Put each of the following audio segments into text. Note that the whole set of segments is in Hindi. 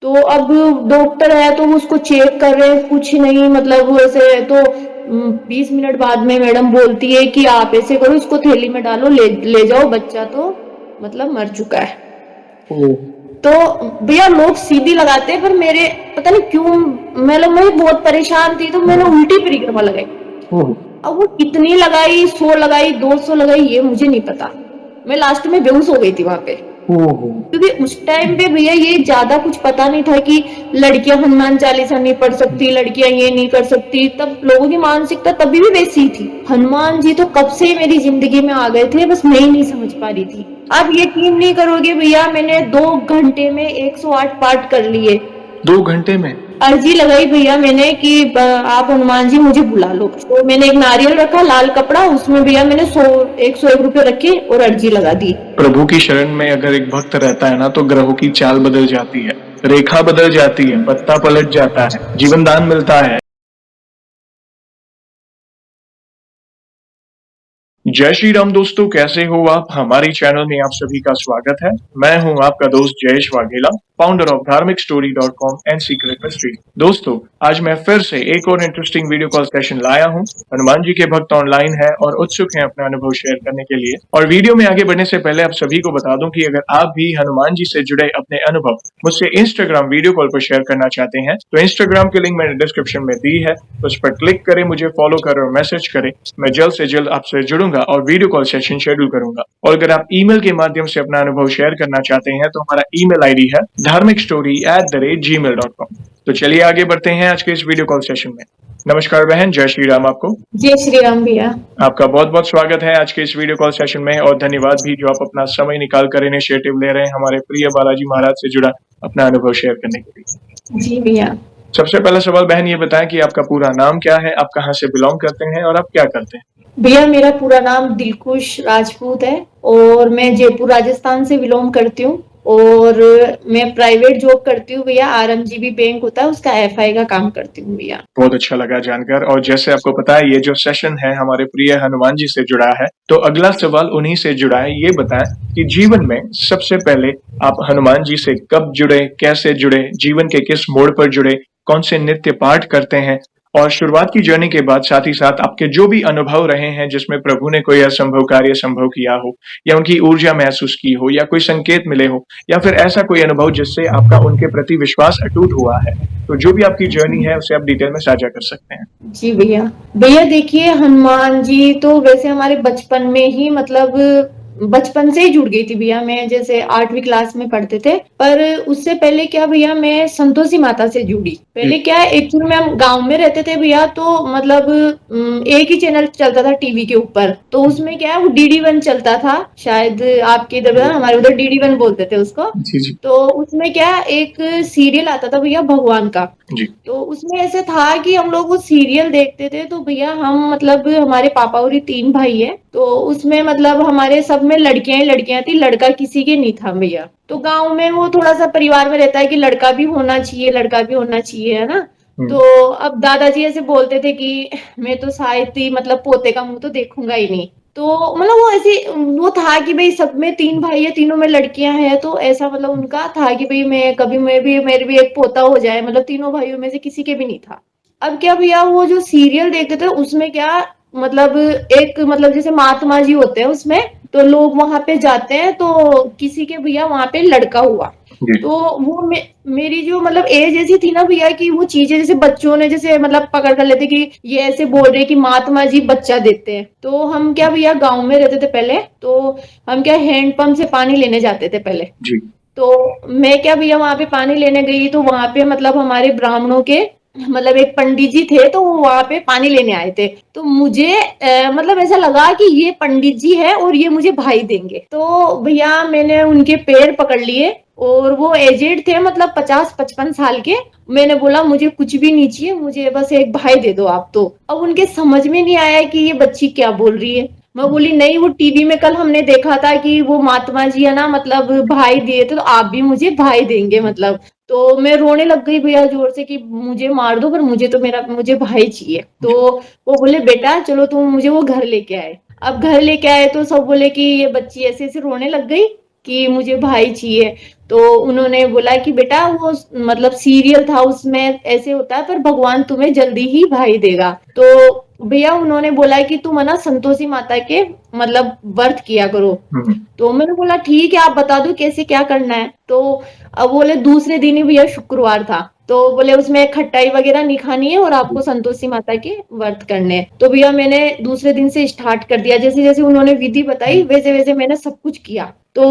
तो अब डॉक्टर है तो वो उसको चेक कर रहे हैं, कुछ नहीं मतलब वो ऐसे तो 20 मिनट बाद में मैडम बोलती है कि आप ऐसे करो, इसको थैली में डालो, ले ले जाओ, बच्चा तो मतलब मर चुका है। ओह! तो भैया लोग सीधी लगाते हैं, पर मेरे पता नहीं क्यों मतलब मैं बहुत परेशान थी, तो मैंने उल्टी परिक्रमा लगाई। ओह! अब वो कितनी लगाई, 100 लगाई, 200 लगाई, ये मुझे नहीं पता। मैं लास्ट में बेहोश हो गई थी वहां पे, ओहो! क्योंकि उस टाइम पे भैया ये ज्यादा कुछ पता नहीं था कि लड़कियां हनुमान चालीसा नहीं पढ़ सकती, लड़कियां ये नहीं कर सकती। तब लोगों की मानसिकता तभी भी वैसी थी। हनुमान जी तो कब से मेरी जिंदगी में आ गए थे, बस मैं ही नहीं समझ पा रही थी। आप यकीन नहीं करोगे भैया, मैंने 2 घंटे में 108 पाठ कर लिए। 2 घंटे में? अर्जी लगाई भैया मैंने कि आप हनुमान जी मुझे बुला लो। तो मैंने एक नारियल रखा, लाल कपड़ा, उसमें भैया मैंने 101 रुपए रखे और अर्जी लगा दी। प्रभु की शरण में अगर एक भक्त रहता है ना, तो ग्रहों की चाल बदल जाती है, रेखा बदल जाती है, पत्ता पलट जाता है, जीवन दान मिलता है। जय श्री राम दोस्तों, कैसे हो आप? हमारी चैनल में आप सभी का स्वागत है। मैं हूं आपका दोस्त जयेश वाघेला, फाउंडर ऑफ धार्मिकस्टोरी.com एंड सीक्रेट मिस्ट्री। दोस्तों, आज मैं फिर से एक और इंटरेस्टिंग वीडियो कॉल सेशन लाया हूं। हनुमान जी के भक्त ऑनलाइन हैं और उत्सुक हैं अपना अनुभव शेयर करने के लिए। और वीडियो में आगे बढ़ने से पहले आप सभी को बता दूं कि अगर आप भी हनुमान जी से जुड़े अपने अनुभव मुझसे इंस्टाग्राम वीडियो कॉल पर शेयर करना चाहते हैं, तो इंस्टाग्राम की लिंक मैंने डिस्क्रिप्शन में दी है, उस पर क्लिक करें, मुझे फॉलो करें और मैसेज करें। मैं जल्द से जल्द आपसे जुड़ूंगा और वीडियो कॉल सेशन शेड्यूल करूंगा। और अगर आप ईमेल के माध्यम से अपना अनुभव शेयर करना चाहते हैं, तो हमारा ईमेल आईडी है dharmikstory@gmail.com। तो चलिए आगे बढ़ते हैं आज के इस वीडियो कॉल सेशन में। नमस्कार बहन, जय श्री राम आपको। जय श्री राम भैया। आपका बहुत बहुत स्वागत है आज के इस वीडियो कॉल सेशन में, और धन्यवाद भी जो आप अपना समय निकाल कर इनिशिएटिव ले रहे हैं हमारे प्रिय बालाजी महाराज से जुड़ा अपना अनुभव शेयर करने के लिए। जी भैया। सबसे पहला सवाल बहन ये बताएं कि आपका पूरा नाम क्या है, आप कहाँ से बिलोंग करते हैं और आप क्या करते हैं? भैया मेरा पूरा नाम दिलखुश राजपूत है और मैं जयपुर राजस्थान से बिलोंग करती हूँ। और मैं प्राइवेट जॉब करती हूँ भैया, आरएमजीबी बैंक होता है उसका एफआई का काम करती हूँ भैया। बहुत अच्छा लगा जानकर। और जैसे आपको पता है, ये जो सेशन है हमारे प्रिय हनुमान जी से जुड़ा है, तो अगला सवाल उन्हीं से जुड़ा है। ये बताएं कि जीवन में सबसे पहले आप हनुमान जी से कब जुड़े, कैसे जुड़े, जीवन के किस मोड़ पर जुड़े, कौन से नित्य पाठ करते हैं, और शुरुआत की जर्नी के बाद साथ ही साथ आपके जो भी अनुभव रहे हैं जिसमें प्रभु ने कोई असंभव कार्य संभव किया हो, या उनकी ऊर्जा महसूस की हो, या कोई संकेत मिले हो, या फिर ऐसा कोई अनुभव जिससे आपका उनके प्रति विश्वास अटूट हुआ है, तो जो भी आपकी जर्नी है उसे आप डिटेल में साझा कर सकते हैं। जी भैया। भैया देखिए, हनुमान जी तो वैसे हमारे बचपन में ही मतलब बचपन से ही जुड़ गई थी भैया। मैं जैसे 8वीं क्लास में पढ़ते थे, पर उससे पहले क्या भैया, मैं संतोषी माता से जुड़ी। पहले क्या एक्चुअली में हम गांव में रहते थे भैया, तो मतलब एक ही चैनल चलता था टीवी के ऊपर, तो उसमें क्या है वो DD1 चलता था। शायद आपके इधर, हमारे उधर DD1 बोलते थे उसको। जी जी तो उसमें क्या एक सीरियल आता था भैया, भगवान का। जी। तो उसमें ऐसे था कि हम लोग वो सीरियल देखते थे, तो भैया हम मतलब हमारे पापा और 3 भाई है, तो उसमें मतलब हमारे सब में लड़कियां ही लड़कियां थी, लड़का किसी के नहीं था भैया। तो गांव में वो थोड़ा सा परिवार में रहता है कि लड़का भी होना चाहिए, लड़का भी होना चाहिए, है ना। तो अब दादाजी ऐसे बोलते थे कि मैं तो शायद ही मतलब पोते का मुंह तो देखूंगा ही नहीं। तो मतलब वो ऐसे वो था कि भाई सब में 3 भाई है, तीनों में लड़कियां हैं, तो ऐसा मतलब उनका था कि भाई मैं कभी मैं भी मेरे भी एक पोता हो जाए, मतलब तीनों भाइयों में से किसी के भी नहीं था। अब क्या भैया, वो जो सीरियल देखते थे उसमें क्या मतलब एक मतलब जैसे महात्मा जी होते हैं उसमें, तो लोग वहां पे जाते हैं, तो किसी के भैया वहां पे लड़का हुआ। जी तो वो मेरी जो मतलब एज ऐसी थी ना भैया कि वो चीजें जैसे बच्चों ने जैसे मतलब पकड़ कर लेते कि ये ऐसे बोल रहे कि महात्मा जी बच्चा देते हैं। तो हम क्या भैया गांव में रहते थे पहले, तो हम क्या हैंडपंप से पानी लेने जाते थे पहले। जी तो मैं क्या भैया वहां पे पानी लेने गई, तो वहां पे मतलब हमारे ब्राह्मणों के मतलब एक पंडित जी थे, तो वो वहां पे पानी लेने आए थे। तो मुझे मतलब ऐसा लगा कि ये पंडित जी है और ये मुझे भाई देंगे। तो भैया मैंने उनके पैर पकड़ लिए, और वो एजेड थे मतलब 50-55 साल के। मैंने बोला मुझे कुछ भी नहीं चाहिए, मुझे बस एक भाई दे दो आप। तो अब उनके समझ में नहीं आया कि ये बच्ची क्या बोल रही है। मैं बोली नहीं, वो टीवी में कल हमने देखा था कि वो महात्मा जी है ना, मतलब भाई दिए थे, तो आप भी मुझे भाई देंगे मतलब। तो मैं रोने लग गई भैया जोर से कि मुझे मार दो, पर मुझे भाई चाहिए। तो वो बोले बेटा चलो तुम, मुझे वो घर लेके आए। अब घर लेके आए तो सब बोले कि ये बच्ची ऐसे ऐसे रोने लग गई। कि मुझे भाई चाहिए। तो उन्होंने बोला कि बेटा वो मतलब सीरियल था उसमें ऐसे होता है, पर भगवान तुम्हें जल्दी ही भाई देगा। तो भैया उन्होंने बोला कि तुम है ना संतोषी माता के मतलब व्रत किया करो। तो मैंने बोला ठीक है, आप बता दो कैसे क्या करना है। तो अब बोले दूसरे दिन ही भैया शुक्रवार था, तो बोले उसमें खटाई वगैरह नहीं खानी है और आपको संतोषी माता के व्रत करने हैं। तो भैया मैंने दूसरे दिन से स्टार्ट कर दिया, जैसे जैसे उन्होंने विधि बताई वैसे वैसे मैंने सब कुछ किया। तो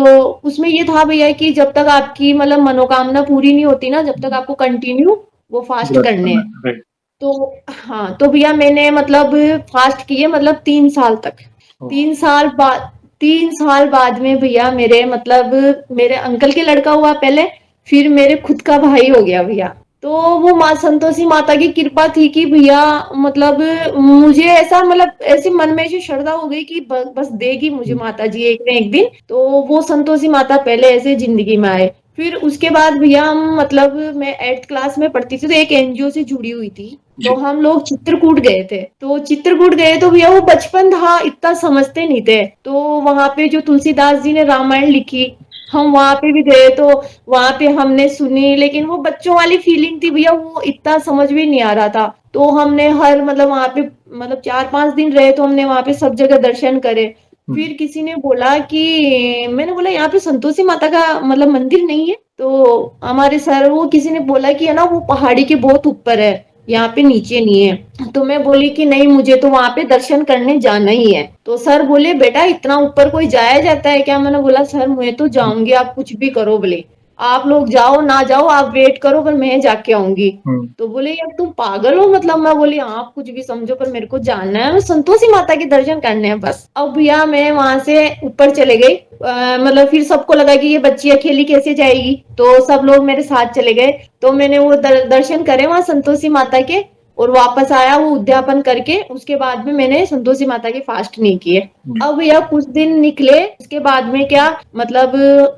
उसमें ये था भैया कि जब तक आपकी मतलब मनोकामना पूरी नहीं होती ना, जब तक आपको कंटिन्यू वो फास्ट व्रत करने करना हैं। है, राइट। तो हाँ, तो भैया मैंने मतलब फास्ट किए मतलब 3 साल तक। ओह, 3 साल बाद 3 साल बाद में भैया मेरे मतलब मेरे अंकल के लड़का हुआ पहले, फिर मेरे खुद का भाई हो गया भैया। तो वो माँ संतोषी माता की कृपा थी कि भैया मतलब मुझे ऐसा मतलब ऐसे मन में ऐसी श्रद्धा हो गई कि बस देगी मुझे माता जी एक न एक दिन। तो वो संतोषी माता पहले ऐसे जिंदगी में आए। फिर उसके बाद भैया हम मतलब मैं 8th क्लास में पढ़ती थी, तो एक एनजीओ से जुड़ी हुई थी। तो जी। हम लोग चित्रकूट गए थे। तो चित्रकूट गए तो भैया वो बचपन था, इतना समझते नहीं थे। तो वहां पे जो तुलसीदास जी ने रामायण लिखी, हम वहां पे भी गए। तो वहां पे हमने सुनी, लेकिन वो बच्चों वाली फीलिंग थी भैया, वो इतना समझ में नहीं आ रहा था। तो हमने हर मतलब वहां पे मतलब 4-5 दिन रहे, तो हमने वहां पे सब जगह दर्शन करे। फिर किसी ने बोला कि मैंने बोला यहाँ पे संतोषी माता का मतलब मंदिर नहीं है। तो हमारे सर वो किसी ने बोला कि है ना वो पहाड़ी के बहुत ऊपर है, यहाँ पे नीचे नहीं है। तो मैं बोली कि नहीं, मुझे तो वहां पे दर्शन करने जाना ही है। तो सर बोले बेटा इतना ऊपर कोई जाया जाता है क्या? मैंने बोला सर मैं तो जाऊंगी, आप कुछ भी करो, बोले आप लोग जाओ ना जाओ आप वेट करो, पर मैं जाके आऊंगी। तो बोले यार तुम पागल हो मतलब? मैं बोली हाँ, आप कुछ भी समझो पर मेरे को जानना है, मैं संतोषी माता के दर्शन करने हैं बस। अब भैया मैं वहां से ऊपर चले गई। मतलब फिर सबको लगा कि ये बच्ची अकेली कैसे जाएगी, तो सब लोग मेरे साथ चले गए। तो मैंने वो दर्शन करे वहां संतोषी माता के, और वापस आया वो उद्यापन करके। उसके बाद में मैंने संतोषी माता के फास्ट नहीं किए। अब भैया कुछ दिन निकले, उसके बाद में क्या मतलब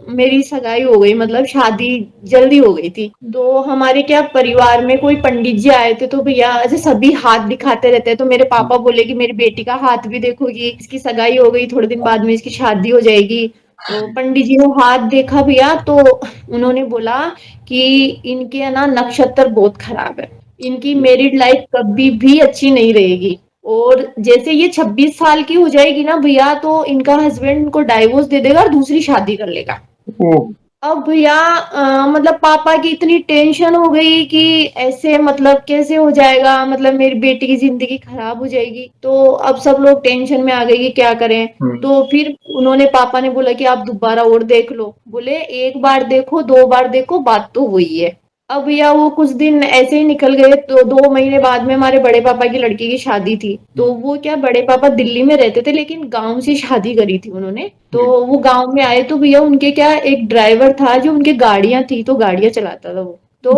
मेरी सगाई हो गई, मतलब शादी जल्दी हो गई थी। तो हमारे क्या परिवार में कोई पंडित जी आए थे, तो भैया ऐसे सभी हाथ दिखाते रहते हैं। तो मेरे पापा बोले कि मेरी बेटी का हाथ भी देखोगी, इसकी सगाई हो गई, थोड़े दिन बाद में इसकी शादी हो जाएगी। तो पंडित जी ने हाथ देखा भैया, तो उन्होंने बोला कि इनके है ना नक्षत्र बहुत खराब है, इनकी मैरिड लाइफ कभी भी अच्छी नहीं रहेगी। और जैसे ये 26 साल की हो जाएगी ना भैया, तो इनका हस्बैंड इनको डाइवोर्स दे देगा और दूसरी शादी कर लेगा। ओह, अब भैया मतलब पापा की इतनी टेंशन हो गई कि ऐसे मतलब कैसे हो जाएगा, मतलब मेरी बेटी की जिंदगी खराब हो जाएगी। तो अब सब लोग टेंशन में आ गए कि क्या करें। तो फिर उन्होंने पापा ने बोला कि आप दोबारा और देख लो। बोले एक बार देखो 2 बार देखो, बात तो वही है। अब भैया वो कुछ दिन ऐसे ही निकल गए। तो 2 महीने बाद में हमारे बड़े पापा की लड़की की शादी थी। तो वो क्या बड़े पापा दिल्ली में रहते थे, लेकिन गांव से शादी करी थी उन्होंने। तो वो गांव में आए, तो भैया उनके क्या एक ड्राइवर था जो उनके गाड़ियां थी, तो गाड़ियां चलाता था वो। तो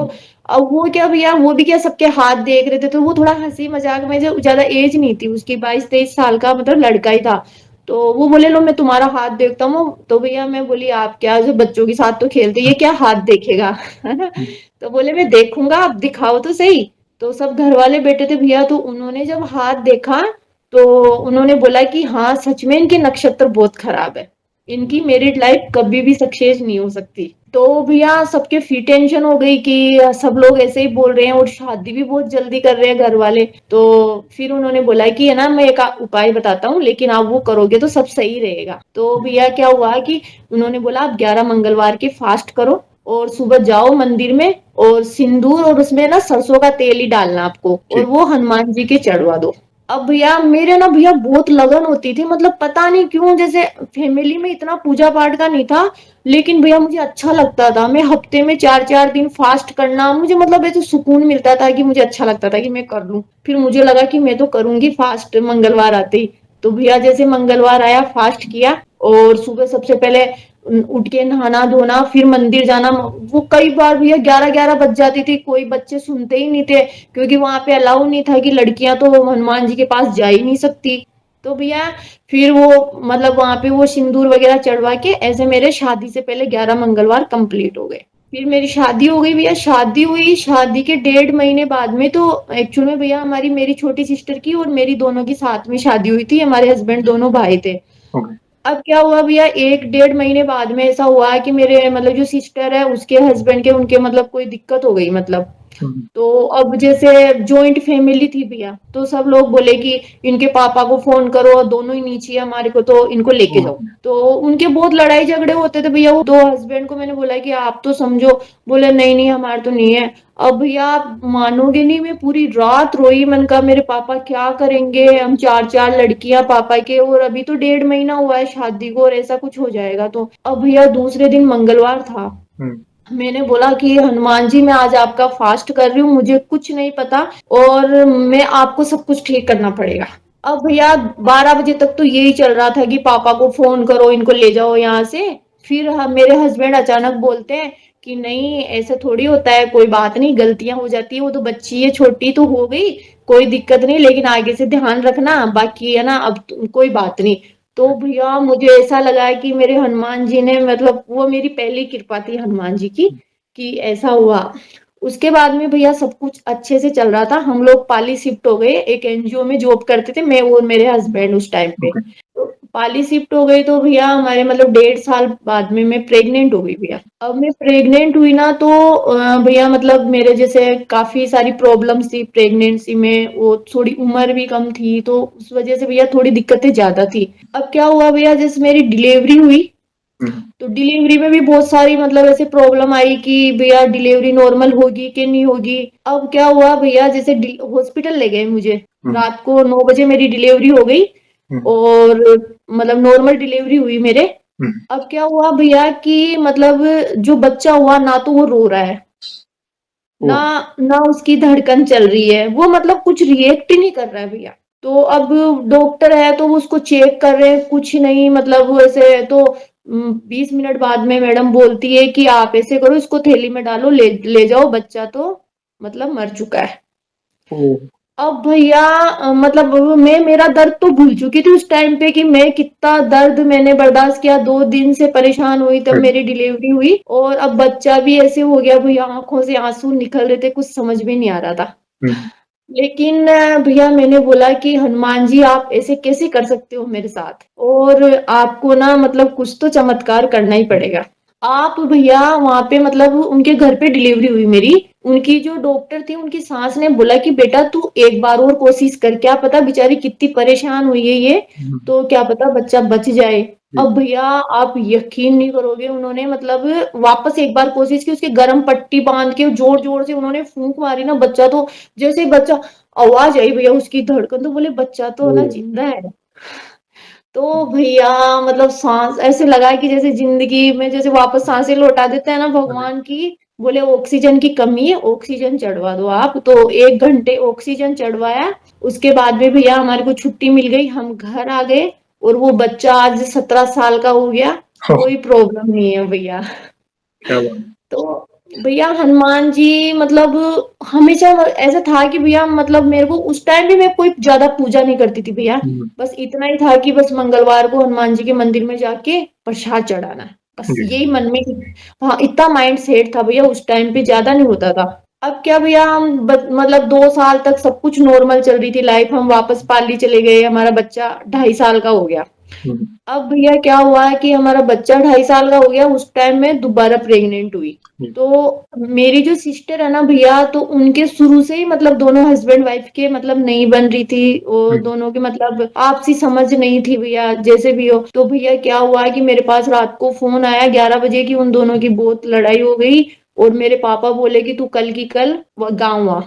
अब वो क्या भैया, वो भी क्या सबके हाथ देख रहे थे, तो वो थोड़ा हंसी मजाक में, जो ज्यादा एज नहीं थी उसकी, 22-23 साल का मतलब लड़का ही था। तो वो बोले लो मैं तुम्हारा हाथ देखता हूँ। तो भैया मैं बोली आप क्या जो बच्चों के साथ तो खेलते, ये क्या हाथ देखेगा है ना? तो बोले मैं देखूंगा, आप दिखाओ तो सही। तो सब घर वाले बैठे थे भैया, तो उन्होंने जब हाथ देखा, तो उन्होंने बोला कि हाँ सच में इनके नक्षत्र बहुत खराब है, इनकी मैरिड लाइफ कभी भी सक्सेस नहीं हो सकती। तो भैया सबके फी टेंशन हो गई कि सब लोग ऐसे ही बोल रहे हैं, और शादी भी बहुत जल्दी कर रहे हैं घर वाले। तो फिर उन्होंने बोला कि है ना मैं एक उपाय बताता हूँ, लेकिन आप वो करोगे तो सब सही रहेगा। तो भैया क्या हुआ कि उन्होंने बोला आप 11 मंगलवार के फास्ट करो, और सुबह जाओ मंदिर में, और सिंदूर और उसमें ना सरसों का तेल ही डालना आपको, और वो हनुमान जी के चढ़वा दो। अब भैया मेरे ना भैया बहुत लगन होती थी, मतलब पता नहीं क्यों, जैसे फैमिली में इतना पूजा पाठ का नहीं था, लेकिन भैया मुझे अच्छा लगता था। मैं हफ्ते में 4-4 दिन फास्ट करना, मुझे मतलब ऐसे सुकून मिलता था कि मुझे अच्छा लगता था कि मैं कर लूं। फिर मुझे लगा कि मैं तो करूंगी फास्ट मंगलवार आते ही। तो भैया जैसे मंगलवार आया फास्ट किया, और सुबह सबसे पहले उठ के नहाना धोना, फिर मंदिर जाना। वो कई बार भैया 11-11 बज जाती थी, कोई बच्चे सुनते ही नहीं थे, क्योंकि वहां पे अलाउ नहीं था कि लड़कियां तो हनुमान जी के पास जा ही नहीं सकती। तो भैया फिर वो मतलब वहां पे वो सिंदूर वगैरह चढ़वा के ऐसे मेरे शादी से पहले 11 मंगलवार कंप्लीट हो गए। फिर मेरी शादी हो गई भैया, शादी हुई, शादी के 1.5 महीने बाद में तो एक्चुअल में भैया हमारी मेरी छोटी सिस्टर की और मेरी दोनों की साथ में शादी हुई थी, हमारे हस्बैंड दोनों भाई थे। ओके। अब क्या हुआ भैया, 1 डेढ़ महीने बाद में ऐसा हुआ कि मेरे मतलब जो सिस्टर है उसके हस्बैंड के उनके मतलब कोई दिक्कत हो गई मतलब। तो अब जैसे जॉइंट फैमिली थी भैया, तो सब लोग बोले कि इनके पापा को फोन करो, दोनों ही नीचे है हमारे को, तो इनको लेके जाओ। तो उनके बहुत लड़ाई झगड़े होते थे भैया। वो दो हस्बैंड को मैंने बोला कि आप तो समझो, बोले नहीं नहीं हमारे तो नहीं है। अब भैया आप मानोगे नहीं, मैं पूरी रात रोई। मन का मेरे पापा क्या करेंगे, हम चार चार लड़कियां पापा के, और अभी तो 1.5 महीना हुआ है शादी को, और ऐसा कुछ हो जाएगा तो। अब भैया दूसरे दिन मंगलवार था, मैंने बोला कि हनुमान जी मैं आज आपका फास्ट कर रही हूँ, मुझे कुछ नहीं पता और मैं आपको सब कुछ ठीक करना पड़ेगा। अब भैया 12 बजे तक तो यही चल रहा था कि पापा को फोन करो, इनको ले जाओ यहाँ से। फिर मेरे हस्बैंड अचानक बोलते हैं कि नहीं ऐसा थोड़ी होता है, कोई बात नहीं, गलतियां हो जाती है, वो तो बच्ची है, छोटी तो हो गई, कोई दिक्कत नहीं, लेकिन आगे से ध्यान रखना, बाकी है ना, अब कोई बात नहीं। तो भैया मुझे ऐसा लगा कि मेरे हनुमान जी ने मतलब, वो मेरी पहली कृपा थी हनुमान जी की, कि ऐसा हुआ। उसके बाद में भैया सब कुछ अच्छे से चल रहा था। हम लोग पाली शिफ्ट हो गए, एक एनजीओ में जॉब करते थे मैं और मेरे हस्बैंड उस टाइम पे। तो पाली शिफ्ट हो गई तो भैया हमारे मतलब 1.5 साल बाद में मैं प्रेग्नेंट हो गई भैया। अब मैं प्रेग्नेंट हुई ना, तो भैया मतलब मेरे जैसे काफी सारी प्रॉब्लम्स थी प्रेगनेंसी में, वो थोड़ी उम्र भी कम थी, तो उस वजह से भैया थोड़ी दिक्कतें ज्यादा थी। अब क्या हुआ भैया, जैसे मेरी डिलीवरी हुई, तो डिलीवरी में भी बहुत सारी मतलब ऐसे प्रॉब्लम आई कि भैया डिलीवरी नॉर्मल होगी कि नहीं होगी। अब क्या हुआ भैया, जैसे हॉस्पिटल ले गए मुझे, रात को 9 बजे मेरी डिलीवरी हो गई, और मतलब नॉर्मल डिलीवरी हुई मेरे। अब क्या हुआ भैया कि मतलब जो बच्चा हुआ ना, तो वो रो रहा है ना, ना उसकी धड़कन चल रही है, वो मतलब कुछ रिएक्ट ही नहीं कर रहा है भैया। तो अब डॉक्टर है तो वो उसको चेक कर रहे हैं, कुछ नहीं मतलब वो ऐसे तो 20 मिनट बाद में मैडम बोलती है कि आप ऐसे करो, इसको थैली में डालो, ले जाओ, बच्चा तो मतलब मर चुका है। अब भैया मतलब मैं मेरा दर्द तो भूल चुकी थी उस टाइम पे कि मैं कितना दर्द मैंने बर्दाश्त किया, 2 दिन से परेशान हुई, तब मेरी डिलीवरी हुई, और अब बच्चा भी ऐसे हो गया भैया, आंखों से आंसू निकल रहे थे, कुछ समझ में नहीं आ रहा था। लेकिन भैया मैंने बोला कि हनुमान जी आप ऐसे कैसे कर सकते हो मेरे साथ, और आपको ना मतलब कुछ तो चमत्कार करना ही पड़ेगा। आप भैया वहां पे मतलब उनके घर पे डिलीवरी हुई मेरी, उनकी जो डॉक्टर थी उनकी सास ने बोला कि बेटा तू एक बार और कोशिश कर, क्या पता, बेचारी कितनी परेशान हुई है ये, तो क्या पता बच्चा बच जाए। अब भैया आप यकीन नहीं करोगे, उन्होंने मतलब वापस एक बार कोशिश की, उसके गर्म पट्टी बांध के जोर जोर से उन्होंने फूंक मारी ना, बच्चा तो जैसे ही बच्चा, आवाज आई भैया उसकी धड़कन, तो बोले बच्चा तो ना जिंदा है। तो भैया मतलब सांस ऐसे लगा कि जैसे जिंदगी में जैसे वापस सांसें लौटा देते हैं ना भगवान की। बोले ऑक्सीजन की कमी है, ऑक्सीजन चढ़वा दो आप, तो 1 घंटे ऑक्सीजन चढ़वाया। उसके बाद में भैया हमारे को छुट्टी मिल गई, हम घर आ गए, और वो बच्चा आज 17 साल का हो गया, कोई प्रॉब्लम नहीं है भैया। क्या बात। तो भैया हनुमान जी मतलब हमेशा ऐसा था कि भैया मतलब मेरे को उस टाइम भी मैं कोई ज्यादा पूजा नहीं करती थी भैया, बस इतना ही था कि बस मंगलवार को हनुमान जी के मंदिर में जाके प्रसाद चढ़ाना है, बस यही मन में। हाँ इतना माइंड सेट था भैया उस टाइम पे, ज्यादा नहीं होता था। अब क्या भैया हम मतलब 2 साल तक सब कुछ नॉर्मल चल रही थी लाइफ, हम वापस पाली चले गए, हमारा बच्चा 2.5 साल का हो गया। अब भैया क्या हुआ है कि हमारा बच्चा 2.5 साल का हो गया, उस टाइम में दोबारा प्रेग्नेंट हुई। तो मेरी जो सिस्टर है ना भैया, तो उनके शुरू से ही मतलब दोनों हस्बैंड वाइफ के मतलब नहीं बन रही थी, और दोनों के मतलब आपसी समझ नहीं थी भैया, जैसे भी हो। तो भैया क्या हुआ कि मेरे पास रात को फोन आया 11 बजे की, उन दोनों की बहुत लड़ाई हो गई, और मेरे पापा बोले कि तू कल की कल गाँव आ।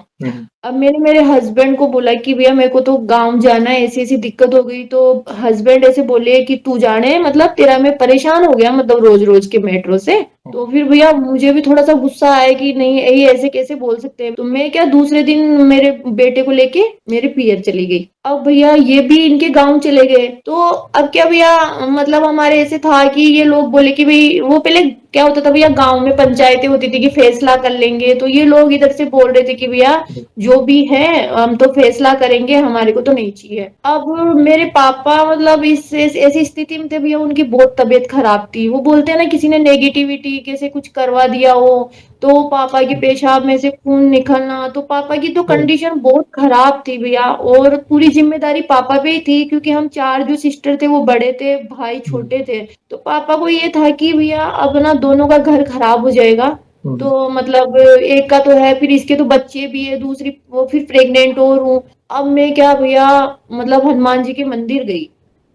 अब मैंने मेरे हस्बैंड को बोला कि भैया मेरे को तो गांव जाना है, ऐसी ऐसी दिक्कत हो गई, तो हस्बैंड ऐसे बोले कि तू जाने मतलब तेरा, मैं परेशान हो गया मतलब रोज रोज के मेट्रो से। तो फिर भैया मुझे भी थोड़ा सा गुस्सा आया कि नहीं ये ऐसे कैसे बोल सकते हैं, तो मैं क्या दूसरे दिन मेरे बेटे को लेके मेरे पियर चली गई। अब भैया ये भी इनके गांव चले गए, तो अब क्या भैया मतलब हमारे ऐसे था कि ये लोग बोले कि भाई, वो पहले क्या होता था भैया, गांव में पंचायतें होती थी कि फैसला कर लेंगे, तो ये लोग इधर से बोल रहे थे कि भैया जो भी है हम तो फैसला करेंगे, हमारे को तो नहीं चाहिए। अब मेरे पापा मतलब इस ऐसी स्थिति में थे भैया, उनकी बहुत तबीयत खराब थी। वो बोलते हैं ना किसी ने नेगेटिविटी कैसे कुछ करवा दिया हो, तो पापा के पेशाब में से खून निकलना, तो पापा की तो कंडीशन बहुत खराब थी भैया। और पूरी जिम्मेदारी पापा पे ही थी, क्योंकि हम 4 जो सिस्टर थे वो बड़े थे, भाई छोटे थे। तो पापा को ये था कि भैया अब ना दोनों का घर खराब हो जाएगा, तो मतलब एक का तो है, फिर इसके तो बच्चे भी है, दूसरी वो फिर प्रेग्नेंट और हूँ। अब मैं क्या भैया, मतलब हनुमान जी के मंदिर गई।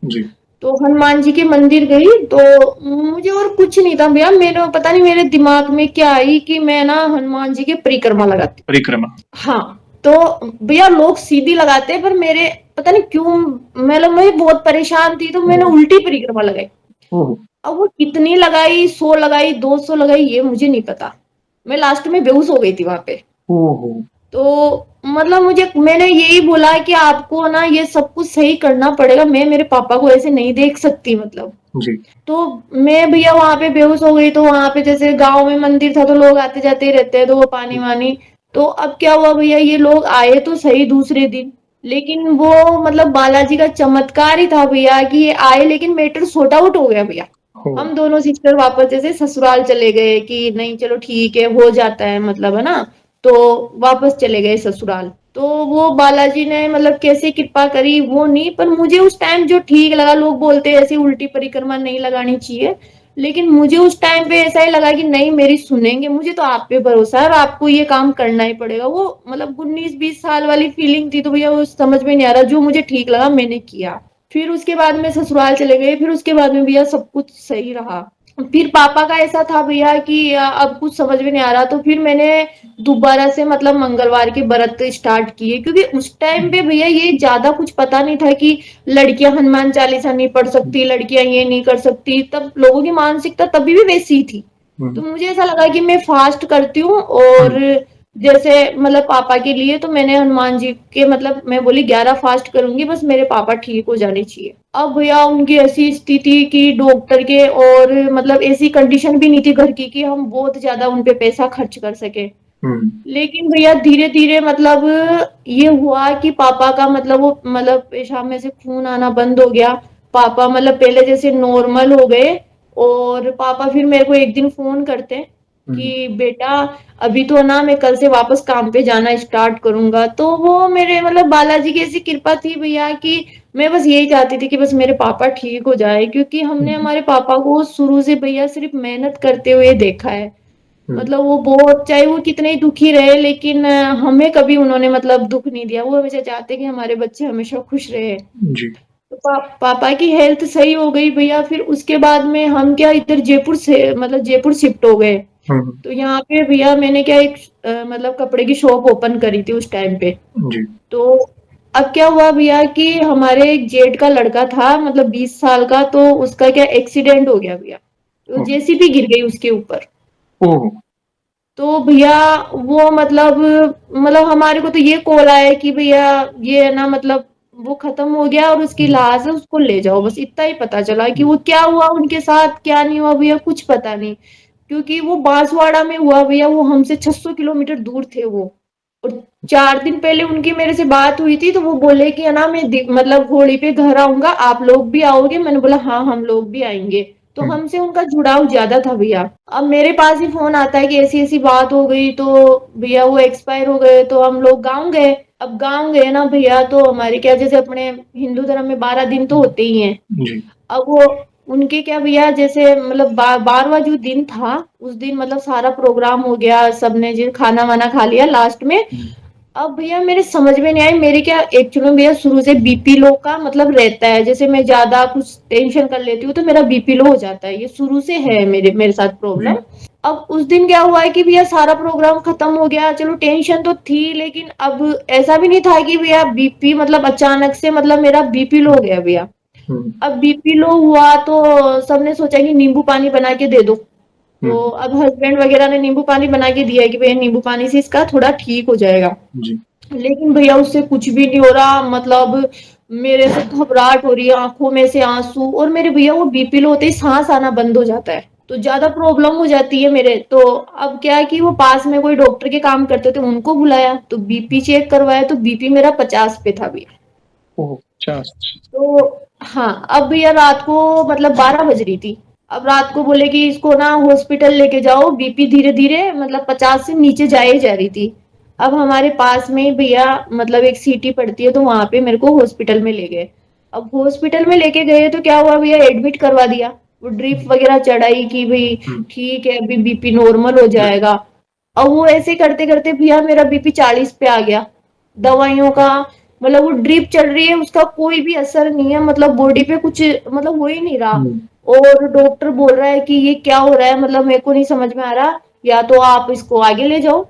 जी। तो हनुमान जी के मंदिर गई तो मुझे और कुछ नहीं था भैया, मेरे पता नहीं मेरे दिमाग में क्या आई कि मैं ना हनुमान जी की परिक्रमा लगाती। परिक्रमा। हाँ, तो भैया लोग सीधी लगाते हैं, पर मेरे पता नहीं क्यों, मतलब मैं बहुत परेशान थी, तो मैंने उल्टी परिक्रमा लगाई। ओह! अब वो कितनी लगाई, 100 लगाई, 200 लगाई, ये मुझे नहीं पता। मैं लास्ट में बेहोश हो गई थी वहां पे। ओहो! तो मतलब मैंने यही बोला कि आपको ना ये सब कुछ सही करना पड़ेगा, मैं मेरे पापा को ऐसे नहीं देख सकती मतलब। जी। तो मैं भैया वहां पे बेहोश हो गई। तो वहां पे जैसे गांव में मंदिर था, तो लोग आते जाते ही रहते हैं, तो वो पानी वानी। तो अब क्या हुआ भैया, ये लोग आए तो सही दूसरे दिन, लेकिन वो मतलब बालाजी का चमत्कार ही था भैया कि ये आए, लेकिन मैटर सॉर्ट आउट हो गया भैया। ओह! हम दोनों सिस्टर वापस जैसे ससुराल चले गए कि नहीं चलो ठीक है, हो जाता है मतलब, है ना। तो वापस चले गए ससुराल। तो वो बालाजी ने मतलब कैसे कृपा करी वो नहीं, पर मुझे उस टाइम जो ठीक लगा, लोग बोलते हैं ऐसी उल्टी परिक्रमा नहीं लगानी चाहिए, लेकिन मुझे उस टाइम पे ऐसा ही लगा कि नहीं मेरी सुनेंगे, मुझे तो आप पे भरोसा है और आपको ये काम करना ही पड़ेगा। वो मतलब 19-20 साल वाली फीलिंग थी, तो भैया वो समझ में नहीं आ रहा, जो मुझे ठीक लगा मैंने किया। फिर उसके बाद में ससुराल चले गए, फिर उसके बाद में भैया सब कुछ सही रहा। फिर पापा का ऐसा था भैया कि अब कुछ समझ में नहीं आ रहा, तो फिर मैंने दोबारा से मतलब मंगलवार के व्रत स्टार्ट किए, क्योंकि उस टाइम पे भैया ये ज्यादा कुछ पता नहीं था कि लड़कियां हनुमान चालीसा नहीं पढ़ सकती, लड़कियां ये नहीं कर सकती, तब लोगों की मानसिकता तभी भी वैसी ही थी। तो मुझे ऐसा लगा कि मैं फास्ट करती हूँ, और जैसे मतलब पापा के लिए तो मैंने हनुमान जी के मतलब मैं बोली 11 फास्ट करूंगी, बस मेरे पापा ठीक हो जाने चाहिए। अब भैया उनकी ऐसी स्थिति कि डॉक्टर के और मतलब ऐसी कंडीशन भी नहीं थी घर की कि हम बहुत ज्यादा उन पे पैसा खर्च कर सके। लेकिन भैया धीरे धीरे मतलब ये हुआ कि पापा का मतलब वो मतलब पेशाब में से खून आना बंद हो गया। पापा मतलब पहले जैसे नॉर्मल हो गए। और पापा फिर मेरे को एक दिन फोन करते हैं कि बेटा अभी तो ना मैं कल से वापस काम पे जाना स्टार्ट करूंगा। तो वो मेरे मतलब बालाजी की ऐसी कृपा थी भैया कि मैं बस यही चाहती थी कि बस मेरे पापा ठीक हो जाए, क्योंकि हमने हमारे पापा को शुरू से भैया सिर्फ मेहनत करते हुए देखा है। मतलब वो बहुत चाहे वो कितने ही दुखी रहे, लेकिन हमें कभी उन्होंने मतलब दुख नहीं दिया। वो हमेशा चाहते कि हमारे बच्चे हमेशा खुश रहे। जी। तो पापा की हेल्थ सही हो गई भैया। फिर उसके बाद में हम क्या इधर जयपुर से मतलब जयपुर शिफ्ट हो गए। तो यहाँ पे भैया मैंने क्या एक मतलब कपड़े की शॉप ओपन करी थी उस टाइम पे। जी। तो अब क्या हुआ भैया कि हमारे एक जेठ का लड़का था मतलब 20 साल का, तो उसका क्या एक्सीडेंट हो गया भैया। तो जेसीबी गिर गई उसके ऊपर। ओह! तो भैया वो मतलब हमारे को तो ये कॉल आया कि भैया ये है ना मतलब वो खत्म हो गया और उसकी लाश है, उसको ले जाओ। बस इतना ही पता चला कि वो क्या हुआ उनके साथ क्या नहीं हुआ भैया, कुछ पता नहीं। क्योंकि वो बांसवाड़ा में हुआ भैया, वो हमसे 600 किलोमीटर दूर थे वो। और 4 दिन पहले उनकी मेरे से बात हुई थी, तो वो बोले कि है ना मैं मतलब घोड़ी पे घर आऊंगा, आप लोग भी आओगे। मैंने बोला हाँ हम लोग भी आएंगे। तो हमसे उनका जुड़ाव ज्यादा था भैया। अब मेरे पास ही फोन आता है कि ऐसी ऐसी बात हो गई, तो भैया वो एक्सपायर हो गए। तो हम लोग गाँव गए। अब गाँव गए ना भैया, तो हमारे क्या जैसे अपने हिंदू धर्म में 12 दिन तो होते ही हैं। जी। अब वो उनके क्या भैया जैसे मतलब 12वां जो दिन था उस दिन मतलब सारा प्रोग्राम हो गया, सबने जो खाना वाना खा लिया लास्ट में। अब भैया मेरे समझ में नहीं आई, मेरे क्या एक्चुअली भैया शुरू से बीपी लो का मतलब रहता है, जैसे मैं ज्यादा कुछ टेंशन कर लेती हूँ तो मेरा बीपी लो हो जाता है, ये शुरू से है मेरे साथ प्रॉब्लम। अब उस दिन क्या हुआ है कि भैया सारा प्रोग्राम खत्म हो गया, चलो टेंशन तो थी, लेकिन अब ऐसा भी नहीं था कि भैया बीपी मतलब अचानक से मतलब मेरा बीपी लो हो गया भैया। अब बीपी लो हुआ तो सबने सोचा कि नींबू पानी बना के दे दो। तो अब हस्बैंड वगैरह ने नींबू पानी बना के दिया कि भैया नींबू पानी से इसका थोड़ा ठीक हो जाएगा। जी। लेकिन भैया उससे कुछ भी नहीं हो रहा, मतलब मेरे से घबराहट हो रही है, आंखों में से आंसू, और मेरे भैया वो बीपी लो होते ही सांस आना बंद हो जाता है। तो ज्यादा प्रॉब्लम हो जाती है मेरे। तो अब क्या है कि वो पास में कोई डॉक्टर के काम करते थे, उनको बुलाया तो बीपी चेक करवाया तो बीपी मेरा 50 पे था भैया। ओह 50। तो हाँ, अब भैया रात को मतलब 12 बज रही थी। अब रात को बोले कि इसको ना हॉस्पिटल लेके जाओ, बीपी धीरे धीरे मतलब 50 से नीचे जाए जा रही थी। अब हमारे पास में ही भैया मतलब एक सिटी पड़ती है, तो वहां पे मेरे को हॉस्पिटल में ले गए। अब हॉस्पिटल में लेके गए तो क्या हुआ भैया, एडमिट करवा दिया। वो ड्रिप वगैरह चढ़ाई कि भाई ठीक है अभी बीपी नॉर्मल हो जाएगा। अब वो ऐसे करते करते भैया मेरा बीपी 40 पे आ गया। दवाइयों का मतलब वो ड्रिप चल रही है, उसका कोई भी असर नहीं है, मतलब बॉडी पे कुछ मतलब हो ही नहीं रहा। और डॉक्टर बोल रहा है कि ये क्या हो रहा है, मतलब मेरे को नहीं समझ में आ रहा, या तो आप इसको आगे ले जाओ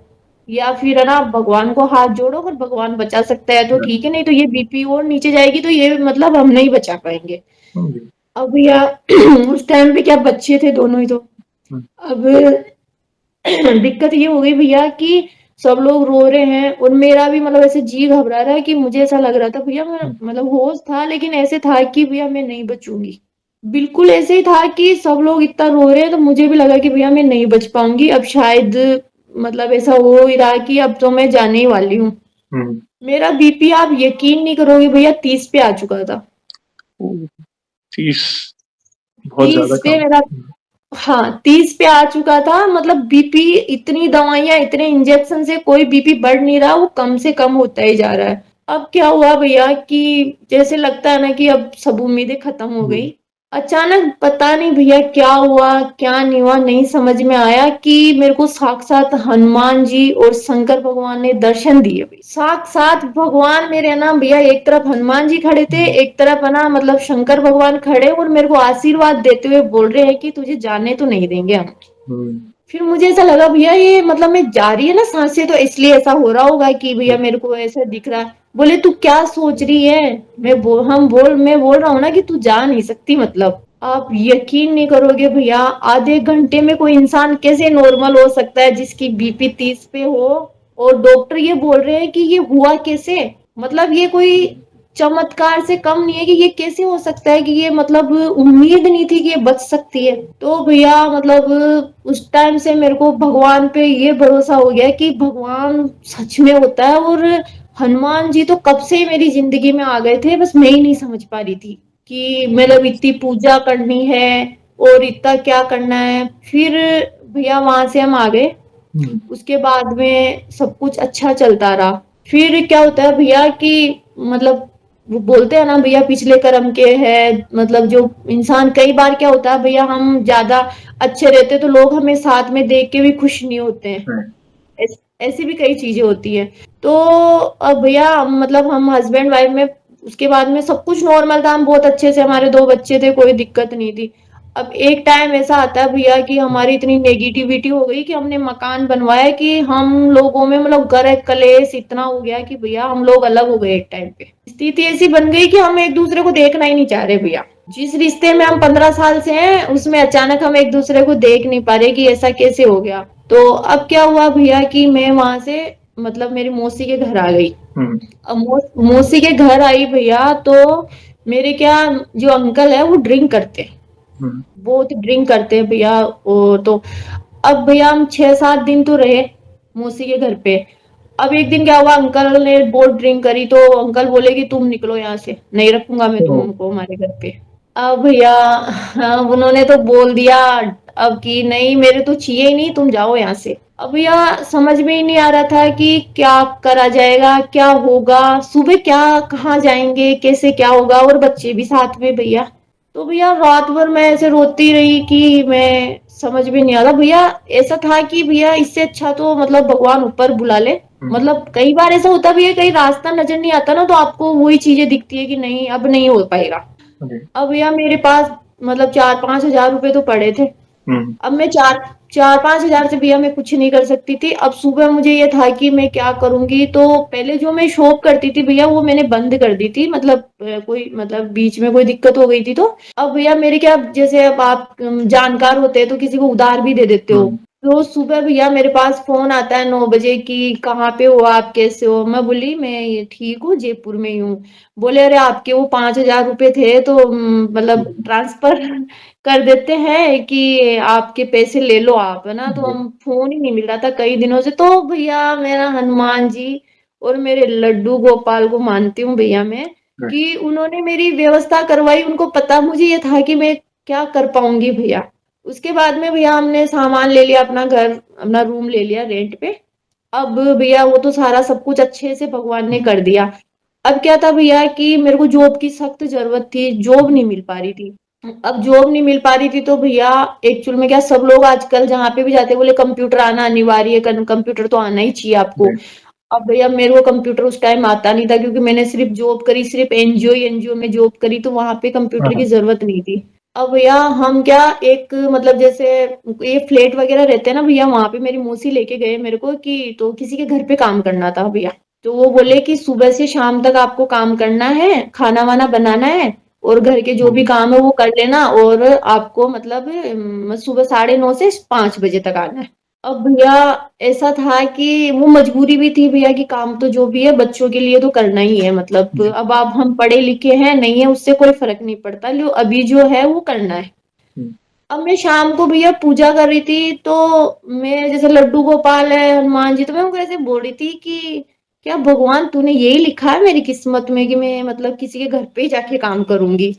या फिर है ना भगवान को हाथ जोड़ो, अगर भगवान बचा सकता है तो ठीक है, नहीं तो ये बीपी और नीचे जाएगी तो ये मतलब हम नहीं बचा पाएंगे। अब भैया उस टाइम पे क्या बच्चे थे दोनों ही तो। अब दिक्कत ये हो गई भैया कि सब लोग रो रहे हैं और मेरा भी मतलब ऐसे जी घबरा रहा है कि मुझे ऐसा लग रहा था भैया मैं मतलब होश था, लेकिन ऐसे था कि भैया मैं नहीं बचूंगी। बिल्कुल ऐसे ही था कि सब लोग इतना रो रहे हैं तो मुझे भी लगा कि भैया मैं नहीं बच पाऊंगी, अब शायद मतलब ऐसा हो ही रहा कि अब तो मैं जाने ही वाली हूँ। मेरा बीपी आप यकीन नहीं करोगे भैया 30 पे आ चुका था। 30 बहुत ज्यादा 30 पे कम। मेरा, हाँ 30 पे आ चुका था। मतलब बीपी इतनी दवाइयां इतने इंजेक्शन से कोई बीपी बढ़ नहीं रहा, वो कम से कम होता ही जा रहा है। अब क्या हुआ भैया कि जैसे लगता है ना कि अब सब उम्मीदें खत्म हो गई। अचानक पता नहीं भैया क्या हुआ क्या नहीं हुआ, नहीं समझ में आया कि मेरे को साक्षात हनुमान जी और शंकर भगवान ने दर्शन दिए। साक्षात भगवान मेरे है ना भैया, एक तरफ हनुमान जी खड़े थे, एक तरफ है ना मतलब शंकर भगवान खड़े और मेरे को आशीर्वाद देते हुए बोल रहे हैं कि तुझे जाने तो नहीं देंगे हम। फिर मुझे ऐसा लगा भैया ये मतलब मैं जा रही है ना सांसें, तो इसलिए ऐसा हो रहा होगा कि भैया मेरे को ऐसा दिख रहा है। बोले तू क्या सोच रही है, मैं बोल रहा हूँ ना कि तू जा नहीं सकती। मतलब आप यकीन नहीं करोगे भैया, आधे घंटे में कोई इंसान कैसे नॉर्मल हो सकता है जिसकी बीपी 30 पे हो, और डॉक्टर ये बोल रहे हैं कि ये हुआ कैसे। मतलब ये कोई चमत्कार से कम नहीं है कि ये कैसे हो सकता है कि ये मतलब उम्मीद नहीं थी कि ये बच सकती है। तो भैया मतलब उस टाइम से मेरे को भगवान पे ये भरोसा हो गया कि भगवान सच में होता है। और हनुमान जी तो कब से ही मेरी जिंदगी में आ गए थे, बस मैं ही नहीं समझ पा रही थी कि मतलब इतनी पूजा करनी है और इतना क्या करना है। फिर भैया वहां से हम आ गए। उसके बाद में सब कुछ अच्छा चलता रहा। फिर क्या होता है भैया कि मतलब वो बोलते हैं ना भैया पिछले कर्म के है, मतलब जो इंसान कई बार क्या होता है भैया, हम ज्यादा अच्छे रहते तो लोग हमें साथ में देख के भी खुश नहीं होते हैं। ऐसी भी कई चीजें होती है। तो अब भैया मतलब हम हस्बैंड वाइफ में उसके बाद में सब कुछ नॉर्मल था, हम बहुत अच्छे से, हमारे 2 बच्चे थे, कोई दिक्कत नहीं थी। अब एक टाइम ऐसा आता है भैया कि हमारी इतनी नेगेटिविटी हो गई कि हमने मकान बनवाया कि हम लोगों में मतलब ग्रह कलेश इतना हो गया कि भैया हम लोग अलग हो गए। एक टाइम पे स्थिति ऐसी बन गई कि हम एक दूसरे को देखना ही नहीं चाह रहे भैया। जिस रिश्ते में हम 15 साल से हैं उसमें अचानक हम एक दूसरे को देख नहीं पा रहे कि ऐसा कैसे हो गया। तो अब क्या हुआ भैया कि मैं वहां से मतलब मेरी मौसी के घर आ गई। अब मौसी के घर आई भैया तो मेरे क्या जो अंकल है वो ड्रिंक करते हैं, बहुत ड्रिंक करते हैं भैया। वो तो अब भैया हम 6-7 दिन तो रहे मौसी के घर पे। अब एक दिन क्या हुआ, अंकल ने बहुत ड्रिंक करी तो अंकल बोले कि तुम निकलो यहाँ से, नहीं रखूंगा मैं तुमको हमारे घर पे। अब भैया हाँ, उन्होंने तो बोल दिया अब कि नहीं मेरे तो चाहिए ही नहीं, तुम जाओ यहाँ से। अब भैया समझ में ही नहीं आ रहा था कि क्या करा जाएगा क्या होगा, सुबह क्या कहाँ जाएंगे कैसे क्या होगा, और बच्चे भी साथ में भैया। तो भैया रात भर मैं ऐसे रोती रही कि मैं समझ में नहीं आ रहा भैया। ऐसा था कि भैया इससे अच्छा तो मतलब भगवान ऊपर बुला ले। मतलब कई बार ऐसा होता भैया, कहीं रास्ता नजर नहीं आता ना तो आपको वही चीजें दिखती है कि नहीं अब नहीं हो पाएगा। अब भैया मेरे पास मतलब 4-5 हजार रुपए तो पड़े थे। अब मैं 4-5 हजार से भैया मैं कुछ नहीं कर सकती थी। अब सुबह मुझे ये था कि मैं क्या करूंगी, तो पहले जो मैं शॉप करती थी भैया वो मैंने बंद कर दी थी, मतलब कोई मतलब बीच में कोई दिक्कत हो गई थी। तो अब भैया मेरे क्या जैसे अब आप जानकार होते हैं तो किसी को उधार भी दे देते हो। तो सुबह भैया मेरे पास फ़ोन आता है 9 बजे कि कहाँ पे हो आप, कैसे हो? मैं बोली मैं ये ठीक हूँ, जयपुर में ही हूँ। बोले अरे आपके वो 5,000 रुपए थे तो मतलब हम्म, ट्रांसफ़र कर देते हैं कि आपके पैसे ले लो आप, है ना? तो जी, हम फ़ोन ही नहीं मिल रहा था कई दिनों से। तो भैया मेरा हनुमान जी और मेरे लड्डू गोपाल को मानती हूँ भैया मैं, right, कि उन्होंने मेरी व्यवस्था करवाई। उनको पता मुझे ये था कि मैं क्या कर पाऊँगी भैया। उसके बाद में भैया हमने सामान ले लिया, अपना घर, अपना रूम ले लिया रेंट पे। अब भैया वो तो सारा सब कुछ अच्छे से भगवान ने हम्म, कर दिया। अब क्या था भैया कि मेरे को जॉब की सख्त ज़रूरत थी, जॉब नहीं मिल पा रही थी। अब जॉब नहीं मिल पा रही थी तो भैया एक्चुअल में क्या, सब लोग आजकल जहाँ पे भी जाते हैं बोले कंप्यूटर आना अनिवार्य है, कंप्यूटर तो आना ही चाहिए आपको। right, अब भैया मेरे को कंप्यूटर उस टाइम आता नहीं था, क्योंकि मैंने सिर्फ जॉब करी, सिर्फ एनजीओ एनजीओ में जॉब करी, तो वहां पे हाँ, कंप्यूटर हाँ, की जरूरत नहीं थी। अब भैया हम क्या, एक मतलब जैसे ये फ्लैट वगैरह रहते हैं ना भैया, वहां पे मेरी मौसी लेके गए मेरे को कि तो किसी के घर पे काम करना था भैया। तो वो बोले कि सुबह से शाम तक आपको काम करना है, खाना वाना बनाना है, और घर के जो भी हम्म, काम है वो कर लेना, और आपको मतलब सुबह 9:30 से 5 बजे तक आना है। अब भैया ऐसा था कि वो मजबूरी भी थी भैया कि काम तो जो भी है बच्चों के लिए तो करना ही है, मतलब जी, अब आप हम पढ़े लिखे हैं नहीं है उससे कोई फर्क नहीं पड़ता, लो अभी जो है वो करना है। हम्म, अब मैं शाम को भैया पूजा कर रही थी, तो मैं जैसे लड्डू गोपाल है हनुमान जी, तो मैं उनको ऐसे बोल रही थी कि क्या भगवान तूने यही लिखा है मेरी किस्मत में कि मैं मतलब किसी के घर पे ही जाके काम करूंगी,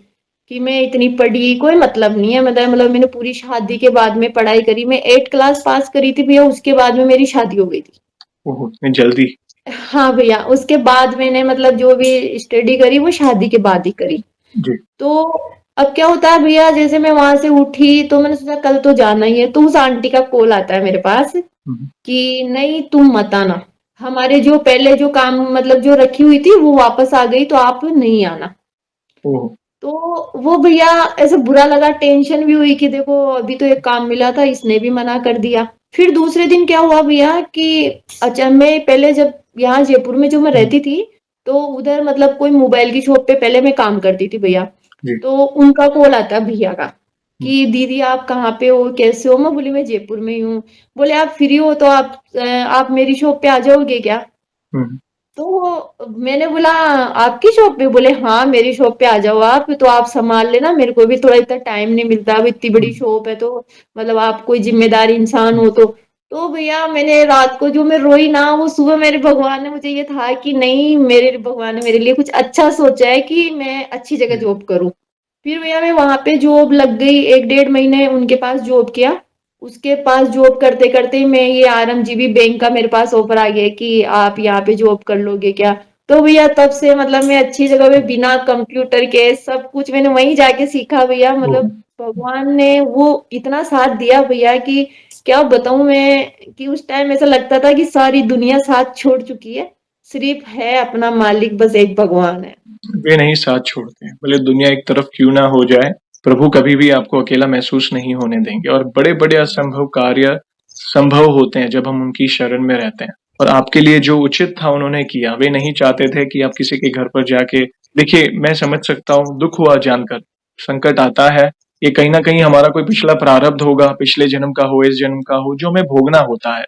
कि मैं इतनी पढ़ी कोई मतलब नहीं है, मतलब मैंने पूरी शादी के बाद में पढ़ाई करी, मैं 8 क्लास पास करी थी भैया, उसके बाद में मेरी शादी हो गई थी। ओहो, इतनी जल्दी, हाँ भैया, उसके बाद मैंने मतलब जो भी स्टडी करी वो शादी के बाद ही करी। जी, तो अब क्या होता है भैया, जैसे मैं वहां से उठी तो मैंने सोचा कल तो जाना ही है, तो उस आंटी का कॉल आता है मेरे पास हम्म, कि नहीं तुम मत आना, हमारे जो पहले जो काम मतलब जो रखी हुई थी वो वापस आ गई, तो आप नहीं आना। ओहो, तो वो भैया ऐसे बुरा लगा, टेंशन भी हुई कि देखो अभी तो एक काम मिला था, इसने भी मना कर दिया। फिर दूसरे दिन क्या हुआ भैया कि अच्छा, मैं पहले जब यहाँ जयपुर में जो मैं हम्म, रहती थी, तो उधर मतलब कोई मोबाइल की शॉप पे पहले मैं काम करती थी भैया। जी, तो उनका कॉल आता भैया का हम्म, कि दीदी आप कहाँ पे हो, कैसे हो? मैं बोली मैं जयपुर में ही हूँ। बोले आप फ्री हो तो आप मेरी शॉप पे आ जाओगे क्या? हम्म, तो मैंने बोला आपकी शॉप पे? बोले हाँ मेरी शॉप पे आ जाओ आप, तो आप संभाल लेना, मेरे को भी थोड़ा इतना टाइम नहीं मिलता, अब इतनी बड़ी हम्म, शॉप है, तो मतलब आप कोई जिम्मेदार इंसान हम्म, हो तो भैया मैंने रात को जो मैं रोई ना, वो सुबह मेरे भगवान ने मुझे ये था कि नहीं, मेरे भगवान ने मेरे लिए कुछ अच्छा सोचा है कि मैं अच्छी जगह जी, जॉब करूं। फिर भैया मैं वहां पे जॉब लग गई, 1 डेढ़ महीने उनके पास जॉब किया। उसके पास जॉब करते करते ही मैं ये आरएमजीबी बैंक का मेरे पास ऑफर आ गया कि आप यहाँ पे जॉब कर लोगे क्या? तो भैया तब से मतलब मैं अच्छी जगह पे हम्म, बिना कंप्यूटर के सब कुछ मैंने वहीं जाके सीखा भैया, ओहो, मतलब भगवान ने वो इतना साथ दिया भैया कि क्या बताऊं मैं, कि उस टाइम ऐसा लगता था कि सारी दुनिया साथ छोड़ चुकी है, सिर्फ है अपना मालिक, बस एक भगवान है। वे नहीं साथ छोड़ते, भले दुनिया एक तरफ क्यों ना हो जाए, प्रभु कभी भी आपको अकेला महसूस नहीं होने देंगे और बड़े-बड़े असंभव कार्य संभव होते हैं जब हम उनकी शरण में रहते हैं। और आपके लिए जो उचित था उन्होंने किया, वे नहीं चाहते थे कि आप किसी के घर पर जाके देखिए, मैं समझ सकता हूँ, दुःख हुआ जानकर, संकट आता है, ये कहीं न कहीं हमारा कोई पिछला प्रारब्ध होगा, पिछले जन्म का हो, इस जन्म का हो, जो हमें भोगना होता है।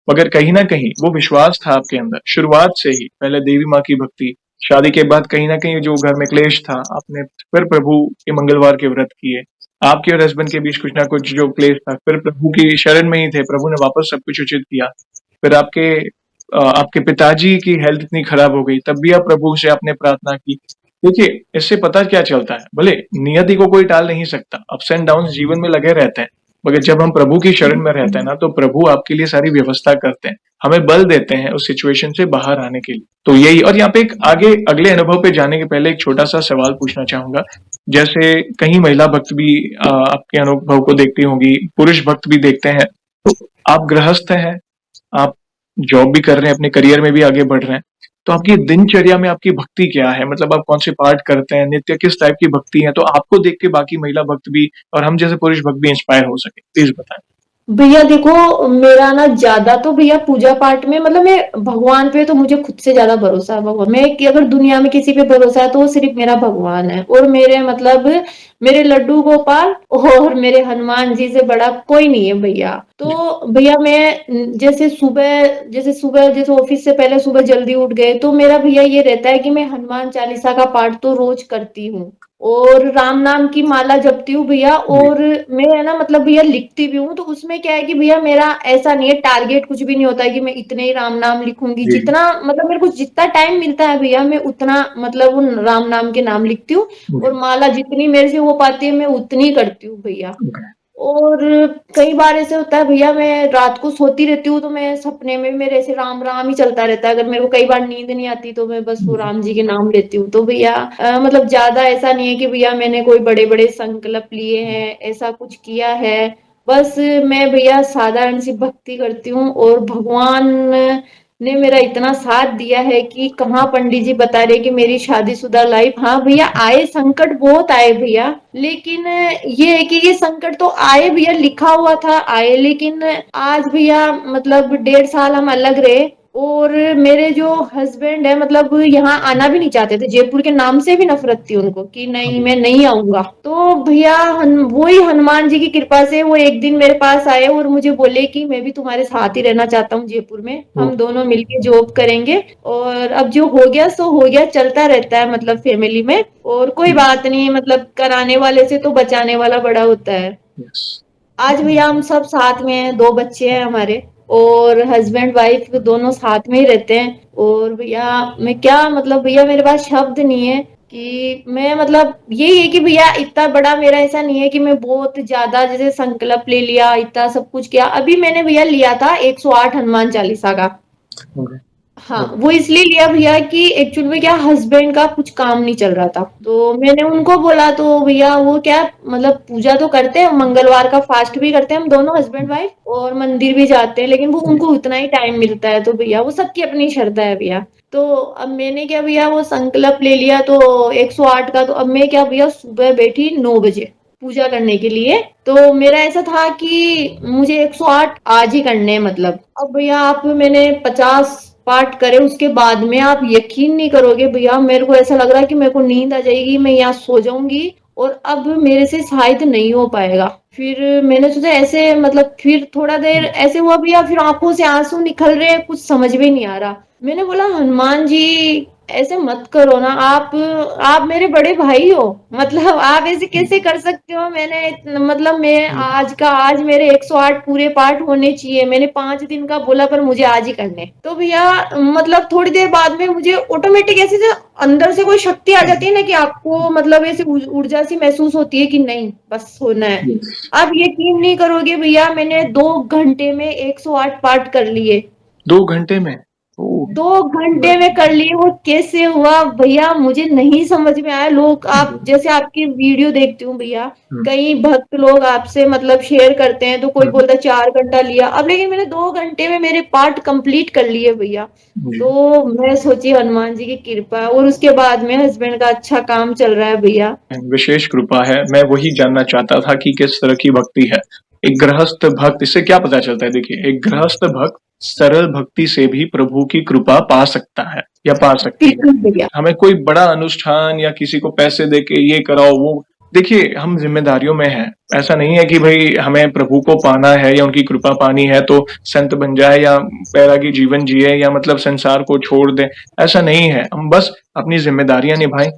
मगर कहीं न कहीं वो विश्वास था आपके अंदर, शुरुआत से ही, पहले देवी माँ की भक्ति, शादी के बाद कहीं न कहीं जो घर में क्लेश था, आपने फिर प्रभु के मंगलवार के व्रत किए। आपके और हस्बैंड के बीच कुछ ना कुछ जो क्लेश था, फिर प्रभु की शरण में ही थे, प्रभु ने वापस सब कुछ उचित किया। फिर आपके पिताजी की हेल्थ इतनी खराब हो गई, तब भी आप प्रभु से आपने प्रार्थना की। देखिए, इससे पता क्या चलता है, भले नियति को कोई टाल नहीं सकता, अप्स एंड डाउन्स जीवन में लगे रहते हैं, मगर जब हम प्रभु की शरण में रहते हैं ना, तो प्रभु आपके लिए सारी व्यवस्था करते हैं, हमें बल देते हैं उस सिचुएशन से बाहर आने के लिए। तो यही, और यहाँ पे एक आगे अगले अनुभव पे जाने के पहले एक छोटा-सा सवाल पूछना चाहूँगा। जैसे कहीं महिला भक्त भी आपके अनुभव को देखती होंगी, पुरुष भक्त भी देखते हैं। तो आप गृहस्थ हैं, आप जॉब भी कर रहे हैं, अपने करियर में भी आगे बढ़ रहे हैं। तो आपकी दिनचर्या में आपकी भक्ति क्या है? मतलब आप कौन से पाठ करते हैं? नित्य किस टाइप की भक्ति है? तो आपको देख के बाकी महिला भक्त भी और हम जैसे पुरुष भक्त भी इंस्पायर हो सकें। प्लीज़ बताएँ। भैया देखो, मेरा ना ज्यादा तो भैया पूजा पाठ में मतलब मैं भगवान पे तो मुझे खुद से ज्यादा भरोसा है। भगवान मैं कि अगर दुनिया में किसी पे भरोसा है तो वो सिर्फ मेरा भगवान है। और मेरे मतलब मेरे लड्डू गोपाल और मेरे हनुमान जी से बड़ा कोई नहीं है भैया। जी। तो भैया मैं जैसे ऑफिस से पहले सुबह जल्दी उठ गए तो मेरा भैया ये रहता है कि मैं हनुमान चालीसा का पाठ तो रोज करती हूँ और राम नाम की माला जपती हूँ भैया। जी। और मैं है ना मतलब भैया लिखती भी हूँ। तो उसमें क्या है कि भैया मेरा ऐसा नहीं है, टारगेट कुछ भी नहीं होता है कि मैं इतने ही राम नाम लिखूंगी। जी। जितना मतलब मेरे को जितना टाइम मिलता है भैया मैं उतना मतलब उन राम नाम के नाम लिखती हूँ। और जी। माला जितनी मेरे से हो पाती है मैं उतनी करती हूँ भैया। ओके। और कई बार ऐसे होता है भैया, मैं रात को सोती रहती हूँ तो मैं सपने में भी मेरे ऐसे राम राम ही चलता रहता है। अगर मेरे को कई बार नींद नहीं आती तो मैं बस वो जी। राम जी के नाम लेती हूँ। तो भैया मतलब ज्यादा ऐसा नहीं है कि भैया मैंने कोई बड़े बड़े संकल्प लिए हैं, ऐसा कुछ किया है। बस मैं भैया साधारण सी भक्ति करती हूँ और भगवान ने मेरा इतना साथ दिया है कि कहाँ पंडित जी बता रहे कि मेरी शादीशुदा लाइफ। हाँ भैया आए, संकट बहुत आए भैया, लेकिन ये है कि ये संकट तो आए भैया, लिखा हुआ था आए। लेकिन आज भैया मतलब 1.5 साल हम अलग रहे और मेरे जो हस्बैंड है मतलब यहाँ आना भी नहीं चाहते थे। जयपुर के नाम से भी नफरत थी उनको कि नहीं मैं नहीं आऊंगा। तो भैया वही हनुमान जी की कृपा से वो एक दिन मेरे पास आए और मुझे बोले कि मैं भी तुम्हारे साथ ही रहना चाहता हूँ जयपुर में, ओ। हम दोनों मिलके जॉब करेंगे। और अब जो हो गया सो हो गया, चलता रहता है मतलब फैमिली में। और कोई बात नहीं, मतलब कराने वाले से तो बचाने वाला बड़ा होता है। यस। आज भैया हम सब साथ में हैं, 2 बच्चे हैं हमारे और हस्बैंड वाइफ दोनों साथ में ही रहते हैं। और भैया मैं क्या मतलब भैया मेरे पास शब्द नहीं है कि मैं मतलब यही है कि भैया इतना बड़ा मेरा ऐसा नहीं है कि मैं बहुत ज्यादा जैसे संकल्प ले लिया इतना सब कुछ किया। अभी मैंने भैया लिया था 108 हनुमान चालीसा का। ओके। हाँ वो इसलिए लिया भैया कि एक्चुअल में क्या हस्बैंड का कुछ काम नहीं चल रहा था तो मैंने उनको बोला। तो भैया वो क्या मतलब पूजा तो करते हैं, मंगलवार का फास्ट भी करते हैं हम दोनों हस्बैंड वाइफ और मंदिर भी जाते हैं, लेकिन वो जी। उनको उतना ही टाइम मिलता है। तो भैया वो सबकी अपनी श्रद्धा है भैया। तो अब मैंने क्या भैया वो संकल्प ले लिया तो 108 का। तो अब मैं क्या भैया सुबह बैठी 9 बजे पूजा करने के लिए। तो मेरा ऐसा था कि मुझे 108 आज ही करने हैं मतलब। अब भैया आप मैंने 50 पाठ करे उसके बाद में आप यकीन नहीं करोगे भैया, मेरे को ऐसा लग रहा है कि मेरे को नींद आ जाएगी, मैं यहाँ सो जाऊंगी और अब मेरे से शायद नहीं हो पाएगा। फिर मैंने सोचा ऐसे मतलब फिर थोड़ा देर ऐसे हुआ भैया, फिर आंखों से आंसू निकल रहे हैं, कुछ समझ में नहीं आ रहा। मैंने बोला हनुमान जी ऐसे मत करो ना, आप मेरे बड़े भाई हो, मतलब आप ऐसे कैसे कर सकते हो। मतलब मैं आज का आज मेरे 108 पूरे पाठ होने चाहिए, मैंने 5 दिन का बोला पर मुझे आज ही करने। तो भैया मतलब थोड़ी देर बाद में मुझे ऑटोमेटिक ऐसे से अंदर से कोई शक्ति आ जाती है ना कि आपको मतलब ऐसे ऊर्जा सी महसूस होती है कि नहीं बस होना है। यस। आप यकीन नहीं करोगे भैया, मैंने 2 घंटे में 108 पाठ कर लिए। 2 घंटे में? ओ। 2 घंटे में कर लिए। वो कैसे हुआ भैया मुझे नहीं समझ में आया। लोग आप जैसे आपकी वीडियो देखती हूँ भैया, हम्म। कई भक्त लोग आपसे मतलब शेयर करते हैं तो कोई हम्म। बोलता है 4 घंटा लिया। अब लेकिन मैंने 2 घंटे में मेरे पाठ कंप्लीट कर लिए भैया। जी। तो मैं सोची हनुमान जी की कृपा और उसके बाद में हस्बैंड का अच्छा काम चल रहा है भैया। विशेष कृपा है। मैं वही जानना चाहता था कि किस तरह की भक्ति है। एक गृहस्थ भक्त, इससे क्या पता चलता है? देखिए, एक गृहस्थ भक्त सरल भक्ति से भी प्रभु की कृपा पा सकता है या पा सकती है। बिल्कुल भैया। हमें कोई बड़ा अनुष्ठान या किसी को पैसे दे के ये कराओ वो, देखिए हम जिम्मेदारियों में हैं। ऐसा नहीं है कि भाई हमें प्रभु को पाना है या उनकी कृपा पानी है तो संत बन जाए या बैरागी जीवन जिए या मतलब संसार को छोड़ दें। ऐसा नहीं है, हम बस अपनी जिम्मेदारियां निभाएं।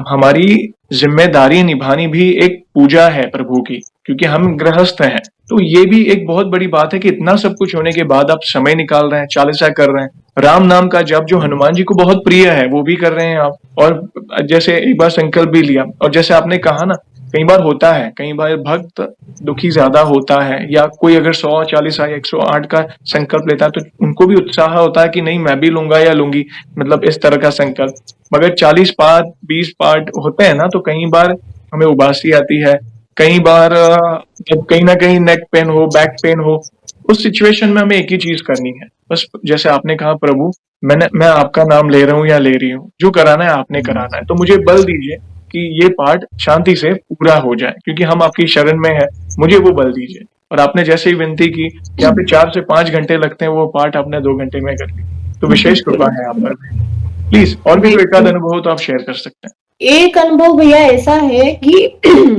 हमारी जिम्मेदारी निभानी भी एक पूजा है प्रभु की, क्योंकि हम गृहस्थ हैं। तो ये भी एक बहुत बड़ी बात है कि इतना सब कुछ होने के बाद आप समय निकाल रहे हैं, चालीसा कर रहे हैं, राम नाम का जप जो हनुमान जी को बहुत प्रिय है वो भी कर रहे हैं आप। और जैसे एक बार संकल्प भी लिया, और जैसे आपने कहा ना, कई बार होता है, कई बार भक्त दुखी ज्यादा होता है, या कोई अगर 100 चालीसा या 108 का संकल्प लेता है तो उनको भी उत्साह होता है कि नहीं मैं भी लूंगा या लूंगी, मतलब इस तरह का संकल्प। मगर 40 पाठ 20 पाठ होते हैं ना तो कई बार हमें उबासी आती है। कई बार जब कहीं ना कहीं नेक पेन हो, बैक पेन हो, उस सिचुएशन में हमें एक ही चीज करनी है बस। जैसे आपने कहा प्रभु, मैं आपका नाम ले रहा हूँ या ले रही हूँ, जो कराना है आपने कराना है, तो मुझे बल दीजिए कि ये पाठ शांति से पूरा हो जाए, क्योंकि हम आपकी शरण में है। मुझे वो बल दीजिए। और आपने जैसे ही विनती की कि यहाँ पे 4 से 5 घंटे लगते हैं, वो पाठ आपने 2 घंटे में कर ली। तो विशेष कृपा है आप पर भी। प्लीज और भी कोई एक आध अनुभव हो तो आप शेयर कर सकते हैं। एक अनुभव भैया ऐसा है कि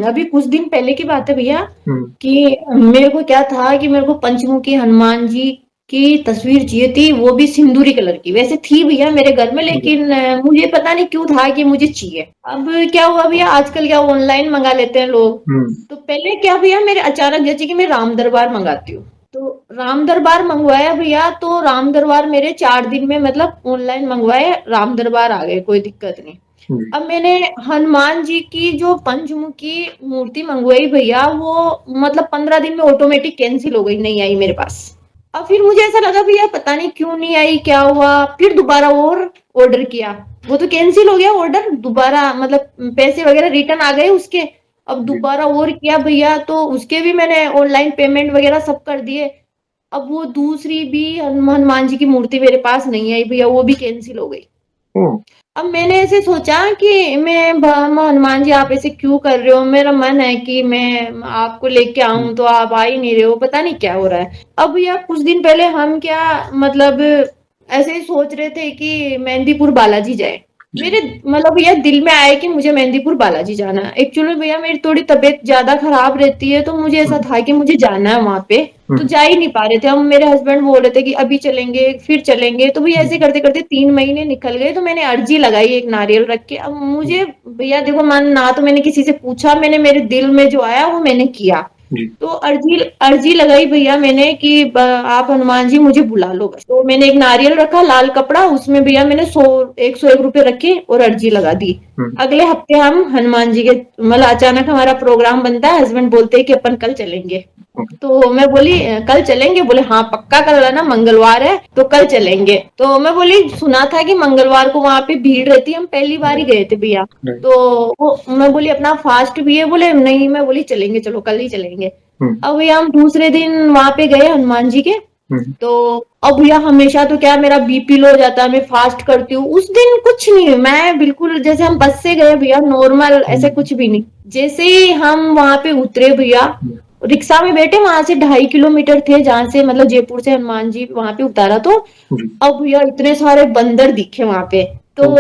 अभी कुछ दिन पहले की बात है भैया कि मेरे को क्या था कि मेरे को पंचमुखी हनुमान जी की तस्वीर चाहिए थी, वो भी सिंदूरी कलर की। वैसे थी भैया मेरे घर में, लेकिन मुझे पता नहीं क्यों था कि मुझे चाहिए। अब क्या हुआ भैया, आजकल क्या ऑनलाइन मंगा लेते हैं लोग। तो पहले क्या भैया, मेरे अचानक जैसे कि मैं राम दरबार मंगाती हूँ, तो राम दरबार मंगवाया भैया, तो राम दरबार मेरे 4 दिन में मतलब ऑनलाइन मंगवाए, राम दरबार आ गए, कोई दिक्कत नहीं। अब मैंने हनुमान जी की जो पंचमुखी मूर्ति मंगवाई भैया, वो मतलब 15 दिन में ऑटोमेटिक कैंसिल हो गई, नहीं आई मेरे पास। अब फिर मुझे ऐसा लगा भैया पता नहीं क्यों नहीं आई, क्या हुआ। फिर दोबारा और ऑर्डर किया, वो तो कैंसिल हो गया ऑर्डर, दोबारा मतलब पैसे वगैरह रिटर्न आ गए उसके। अब दोबारा और किया भैया, तो उसके भी मैंने ऑनलाइन पेमेंट वगैरह सब कर दिए। अब वो दूसरी भी हनुमान जी की मूर्ति मेरे पास नहीं आई भैया, वो भी कैंसिल हो गई। अब मैंने ऐसे सोचा कि मैं हनुमान जी आप ऐसे क्यों कर रहे हो, मेरा मन है कि मैं आपको लेके आऊं तो आप आ ही नहीं रहे हो, पता नहीं क्या हो रहा है। अब भैया कुछ दिन पहले हम क्या मतलब ऐसे ही सोच रहे थे कि मेहंदीपुर बालाजी जाए। मेरे मतलब भैया दिल में आया कि मुझे मेहंदीपुर बालाजी जाना है। एक्चुअली भैया मेरी थोड़ी तबीयत ज्यादा खराब रहती है, तो मुझे ऐसा था कि मुझे जाना है वहां पे, तो जा ही नहीं पा रहे थे हम। मेरे हस्बैंड बोल रहे थे कि अभी चलेंगे फिर चलेंगे, तो भैया ऐसे करते करते 3 महीने निकल गए। तो मैंने अर्जी लगाई एक नारियल रख के। अब मुझे भैया देखो, मन ना तो मैंने किसी से पूछा, मैंने मेरे दिल में जो आया वो मैंने किया। तो अर्जी अर्जी लगाई भैया मैंने कि आप हनुमान जी मुझे बुला लो बस। तो मैंने एक नारियल रखा, लाल कपड़ा, उसमें भैया मैंने 101 रुपए रखे और अर्जी लगा दी। अगले हफ्ते हम हनुमान जी के मतलब अचानक हमारा प्रोग्राम बनता है, हस्बैंड बोलते हैं कि अपन कल चलेंगे। तो मैं बोली कल चलेंगे? बोले हाँ पक्का, कल है ना मंगलवार है तो कल चलेंगे। तो मैं बोली सुना था कि मंगलवार को वहां पे भीड़ रहती है, हम पहली बार ही गए थे भैया। तो वो मैं बोली अपना फास्ट भी है, बोले नहीं। मैं बोली चलेंगे, चलो कल ही चलेंगे। अब भैया हम दूसरे दिन वहां पे गए हनुमान जी के। तो अब भैया हमेशा तो क्या मेरा बीपी लो हो जाता है, मैं फास्ट करती हूँ। उस दिन कुछ नहीं, मैं बिल्कुल जैसे हम बस से गए भैया, नॉर्मल, ऐसे कुछ भी नहीं। जैसे ही हम वहां पे उतरे भैया, रिक्शा में बैठे, वहां से 2.5 किलोमीटर थे जहां से मतलब जयपुर से हनुमान जी वहां पे उतारा। तो अब भैया इतने सारे बंदर दिखे वहां पे। तो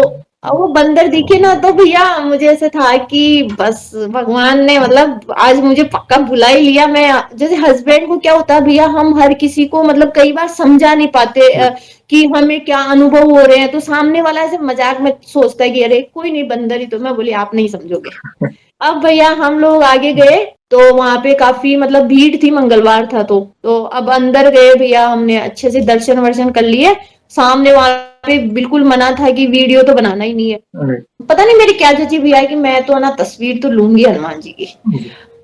अब वो बंदर दिखे ना, तो भैया मुझे ऐसे था कि बस भगवान ने मतलब आज मुझे पक्का बुला ही लिया। मैं जैसे हस्बैंड को क्या होता है भैया, हम हर किसी को मतलब कई बार समझा नहीं पाते कि हमें क्या अनुभव हो रहे हैं। तो सामने वाला ऐसे मजाक में सोचता है कि अरे कोई नहीं, बंदर ही तो। मैं बोली आप नहीं समझोगे। अब भैया हम लोग आगे गए, तो वहां पे काफी मतलब भीड़ थी, मंगलवार था। तो अब अंदर गए भैया, हमने अच्छे से दर्शन वर्शन कर लिए। सामने वहां पे बिल्कुल मना था कि वीडियो तो बनाना ही नहीं है। पता नहीं मेरी क्या जची भैया कि मैं तो ना तस्वीर तो लूंगी हनुमान जी की।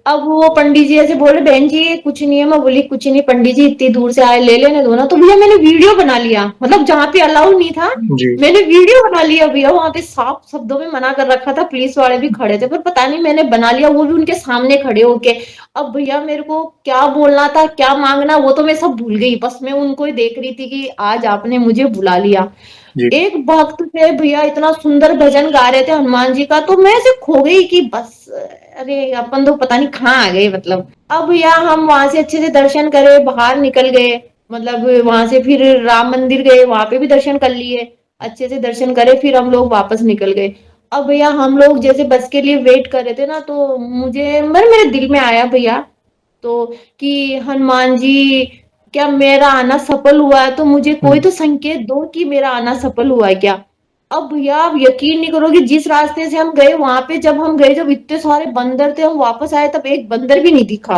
अब वो पंडित जी ऐसे बोले बहन जी कुछ नहीं है। मैं बोली कुछ नहीं पंडित जी, इतनी दूर से आए, ले लेने दो ना। तो भैया मैंने वीडियो बना लिया, मतलब जहाँ पे अलाउ नहीं था मैंने वीडियो बना लिया भैया। वहां पे साफ शब्दों में मना कर रखा था, पुलिस वाले भी खड़े थे, पर पता नहीं मैंने बना लिया, वो भी उनके सामने खड़े होके। अब भैया मेरे को क्या बोलना था, क्या मांगना, वो तो मैं सब भूल गई। बस मैं उनको ही देख रही थी कि आज आपने मुझे बुला लिया। एक भक्त थे भैया, इतना सुंदर भजन गा रहे थे हनुमान जी का, तो मैं ऐसे खो गई कि बस अरे अपन तो पता नहीं कहाँ आ गए मतलब। अब भैया हम वहां से अच्छे से दर्शन करे, बाहर निकल गए, मतलब वहां से फिर राम मंदिर गए, वहां पे भी दर्शन कर लिए, अच्छे से दर्शन करे, फिर हम लोग वापस निकल गए। अब भैया हम लोग जैसे बस के लिए वेट कर रहे थे ना, तो मुझे मेरे दिल में आया भैया तो कि हनुमान जी क्या मेरा आना सफल हुआ है, तो मुझे कोई तो संकेत दो कि मेरा आना सफल हुआ है क्या। अब भैया आप यकीन नहीं करोगे, जिस रास्ते से हम गए वहां पे जब हम गए, जब इतने सारे बंदर थे, हम वापस आए तब एक बंदर भी नहीं दिखा।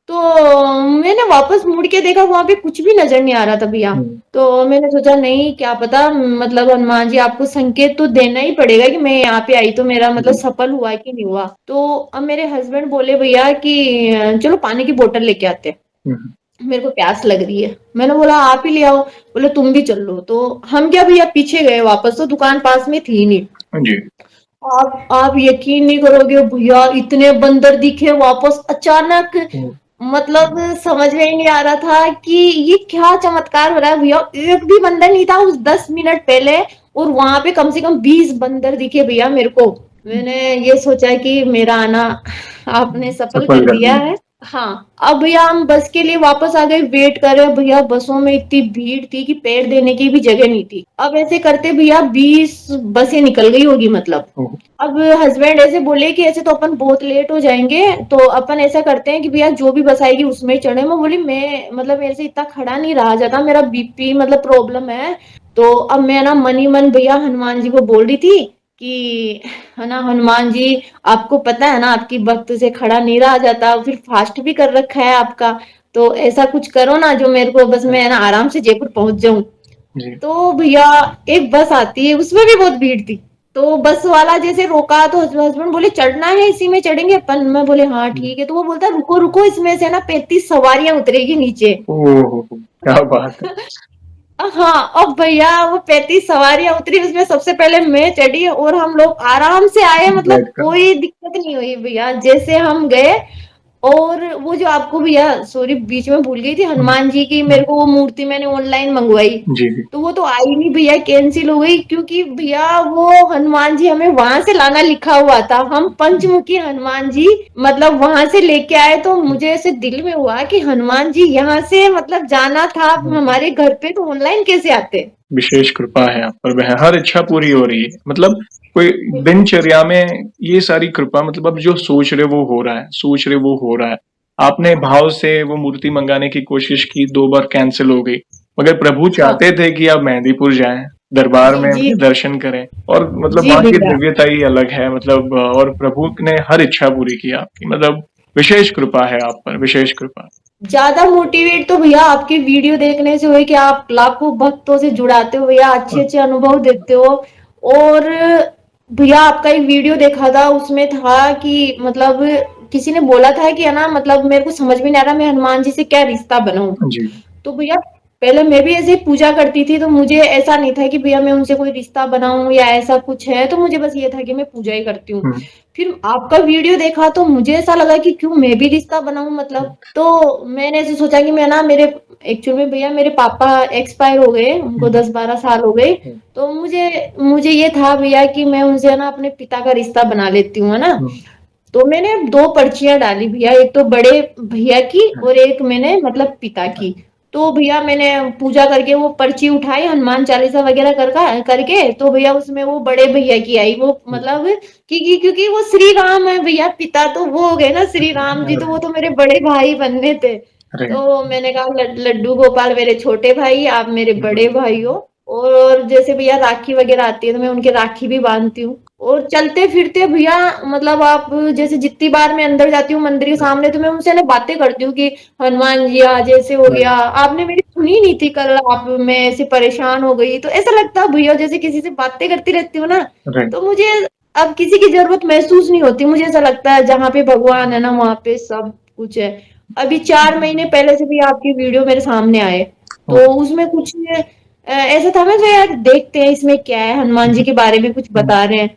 तो मैंने वापस मुड़ के देखा, वहां पे कुछ भी नजर नहीं आ रहा था भैया। तो मैंने सोचा नहीं क्या पता मतलब हनुमान जी आपको संकेत तो देना ही पड़ेगा कि मैं यहाँ पे आई तो मेरा मतलब सफल हुआ कि नहीं हुआ। तो अब मेरे हस्बैंड बोले भैया कि चलो पानी की बोतल लेके आते हैं, मेरे को प्यास लग रही है। मैंने बोला आप ही ले आओ। बोले तुम भी चल लो। तो हम क्या भैया पीछे गए वापस, तो दुकान पास में थी नहीं जी। आप यकीन नहीं करोगे भैया, इतने बंदर दिखे वापस अचानक, मतलब समझ में ही नहीं आ रहा था कि ये क्या चमत्कार हो रहा है भैया। एक भी बंदर नहीं था उस 10 मिनट पहले, और वहां पे कम से कम 20 बंदर दिखे भैया मेरे को। मैंने ये सोचा कि मेरा आना आपने सफल कर दिया है। हाँ, अब भैया हम बस के लिए वापस आ गए, वेट कर रहे हैं भैया, बसों में इतनी भीड़ थी कि पैर देने की भी जगह नहीं थी। अब ऐसे करते भैया 20 बसें निकल गई होगी मतलब। ओह, अब हस्बैंड ऐसे बोले कि ऐसे तो अपन बहुत लेट हो जाएंगे, तो अपन ऐसा करते हैं कि भैया जो भी बस आएगी उसमें ही चढ़े। मैं बोली मैं मतलब मेरे से इतना खड़ा नहीं रहा जाता, मेरा बीपी मतलब प्रॉब्लम है। तो अब मैं ना मन ही मन भैया हनुमान जी को बोल रही थी कि है ना हनुमान जी, आपको पता है ना आपकी भक्त से खड़ा नहीं रहा जाता, फिर फास्ट भी कर रखा है आपका, तो ऐसा कुछ करो ना जो मेरे को बस मैं ना आराम से जयपुर पहुंच जाऊं। जी। तो भैया एक बस आती है, उसमें भी बहुत भीड़ थी। तो बस वाला जैसे रोका तो हस्बैंड बोले चढ़ना है इसी में चढ़ेंगे अपन। मैं बोले हाँ ठीक है। तो वो बोलता रुको रुको, इसमें से ना 35 सवारियां उतरेगी नीचे। ओह, क्या बात है। हाँ, अब भैया वो 35 सवारियां उतरी, उसमें सबसे पहले मैं चढ़ी और हम लोग आराम से आए, मतलब बैठकर। कोई दिक्कत नहीं हुई भैया। जैसे हम गए, और वो जो आपको भैया सॉरी बीच में भूल गई थी, हम्म, हनुमान जी की मेरे हम्म, को वो मूर्ति मैंने ऑनलाइन मंगवाई, जी जी। तो वो तो आई नहीं भैया, कैंसिल हो गई। क्योंकि भैया वो हनुमान जी हमें वहां से लाना लिखा हुआ था, हम पंचमुखी हनुमान जी मतलब वहां से लेके आए। तो मुझे ऐसे दिल में हुआ कि हनुमान जी यहाँ से मतलब जाना था हमारे घर पे, तो ऑनलाइन कैसे आते। विशेष कृपा है आप पर बहन, हर इच्छा पूरी हो रही है। मतलब कोई दिनचर्या में ये सारी कृपा, मतलब अब जो सोच रहे वो हो रहा है, सोच रहे वो हो रहा है। आपने भाव से वो मूर्ति मंगाने की कोशिश की, 2 बार कैंसिल हो गई। मगर प्रभु हाँ चाहते थे कि आप मेहंदीपुर जाएँ, दरबार जी में जी उनके दर्शन करें, और मतलब जी वहाँ की भैया, दिव्यता ही अलग है। मतलब और प्रभु ने हर इच्छा पूरी की आपकी। मतलब विशेष कृपा है आप पर, विशेष कृपा। ज्यादा मोटिवेट तो भैया आपके वीडियो देखने से हुए कि आप लाखों भक्तों से जुड़ाते हो भैया, अच्छे अच्छे अनुभव देते हो। और भैया आपका एक वीडियो देखा था, उसमें था कि मतलब किसी ने बोला था कि है ना मतलब मेरे को समझ में नहीं आ रहा मैं हनुमान जी से क्या रिश्ता बनाऊं। जी। तो भैया पहले मैं भी ऐसे ही पूजा करती थी, तो मुझे ऐसा नहीं था कि भैया मैं उनसे कोई रिश्ता बनाऊं या ऐसा कुछ है, तो मुझे बस ये था कि मैं पूजा ही करती हूँ। हुँ, फिर आपका वीडियो देखा तो मुझे ऐसा लगा कि क्यों मैं भी रिश्ता बनाऊं मतलब। तो मैंने ऐसे सोचा कि मैं ना मेरे एक्चुअल में भैया मेरे पापा एक्सपायर हो गए, उनको हुँ, 10-12 साल हो गए। हुँ, तो मुझे मुझे ये था भैया कि मैं उनसे ना अपने पिता का रिश्ता बना लेती हूँ, है ना। हुँ, तो मैंने 2 पर्चियां डाली भैया, एक तो बड़े भैया की हुँ, और एक मैंने मतलब पिता की। तो भैया मैंने पूजा करके वो पर्ची उठाई, हनुमान चालीसा वगैरह करके, तो भैया उसमें वो बड़े भैया की आई, वो हुँ, मतलब क्योंकि वो श्री राम है भैया, पिता तो वो हो गए ना श्री राम जी, तो वो तो मेरे बड़े भाई बनने थे। अरे! तो मैंने कहा लड्डू गोपाल मेरे छोटे भाई, आप मेरे बड़े बिल्कुल। भाई हो। और जैसे भैया राखी वगैरह आती है तो मैं उनके राखी भी बांधती हूँ। और चलते फिरते भैया मतलब आप जैसे जितनी बार मैं अंदर जाती हूँ मंदिर के सामने, तो मैं उनसे ना बातें करती हूँ कि हनुमान जी आज ऐसे हो गया, आपने मेरी सुनी नहीं थी कल, आप मैं ऐसे परेशान हो गई। तो ऐसा लगता है भैया जैसे किसी से बातें करती रहती हूँ ना, राइट। तो मुझे अब किसी की जरूरत महसूस नहीं होती। मुझे ऐसा लगता है जहाँ पे भगवान है ना वहां पे सब कुछ है। अभी 4 महीने पहले से भी आपकी वीडियो मेरे सामने आए, ओह! तो उसमें कुछ ऐसा था मैं यार देखते हैं इसमें क्या है, हनुमान जी हुँ, के बारे में कुछ हुँ, बता रहे हैं।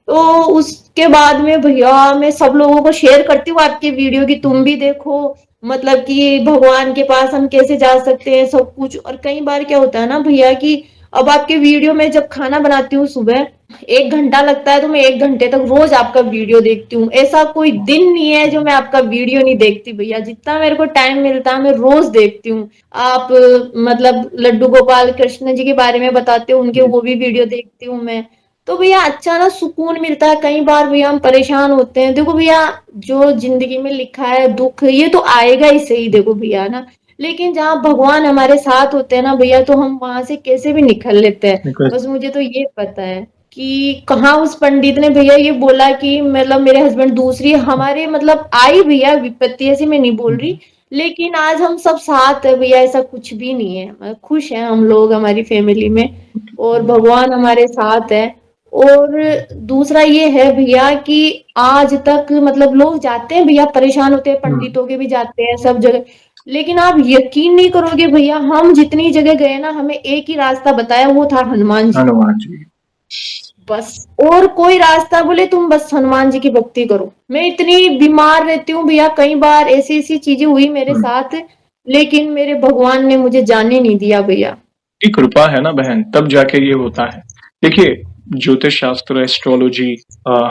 तो उसके बाद में भैया मैं सब लोगों को शेयर करती हूँ आपके वीडियो की, तुम हुँ, भी देखो मतलब कि भगवान के पास हम कैसे जा सकते हैं सब कुछ। और कई बार क्या होता है ना भैया कि अब आपके वीडियो में जब खाना बनाती हूँ सुबह 1 घंटा लगता है, तो मैं 1 घंटे तक रोज आपका वीडियो देखती हूँ। ऐसा कोई दिन नहीं है जो मैं आपका वीडियो नहीं देखती भैया, जितना मेरे को टाइम मिलता है मैं रोज देखती हूँ। आप मतलब लड्डू गोपाल कृष्ण जी के बारे में बताते हो, उनके जी, वो भी वीडियो देखती हूँ मैं। तो भैया अच्छा ना सुकून मिलता है। कई बार भैया हम परेशान होते हैं, देखो भैया जो जिंदगी में लिखा है दुख ये तो आएगा ही सही, देखो भैया ना। लेकिन जहाँ भगवान हमारे साथ होते हैं ना भैया, तो हम वहां से कैसे भी निकल लेते हैं। बिकॉज़ बस मुझे तो ये पता है कि कहाँ उस पंडित ने भैया ये बोला कि मतलब मेरे हस्बैंड दूसरी हमारे मतलब आई भैया विपत्ति, ऐसी मैं नहीं बोल हुँ, रही, लेकिन आज हम सब साथ है भैया, ऐसा कुछ भी नहीं है। मतलब खुश हैं हम लोग हमारी फैमिली में, और भगवान हमारे साथ है। और दूसरा ये है भैया कि आज तक मतलब लोग जाते हैं भैया, परेशान होते हैं, हुँ, पंडितों के भी जाते हैं सब जगह, लेकिन आप यकीन नहीं करोगे भैया हम जितनी जगह गए ना, हमें एक ही रास्ता बताया, वो था हनुमान जी। हनुमान जी। बस और कोई रास्ता बोले तुम बस हनुमान जी की भक्ति करो। मैं इतनी बीमार रहती हूँ भैया, कई बार ऐसी ऐसी चीजें हुई मेरे हुँ, साथ, लेकिन मेरे भगवान ने मुझे जाने नहीं दिया भैया। की कृपा है ना बहन, तब जाके ये होता है। देखिए, ज्योतिष शास्त्र, एस्ट्रोलॉजी,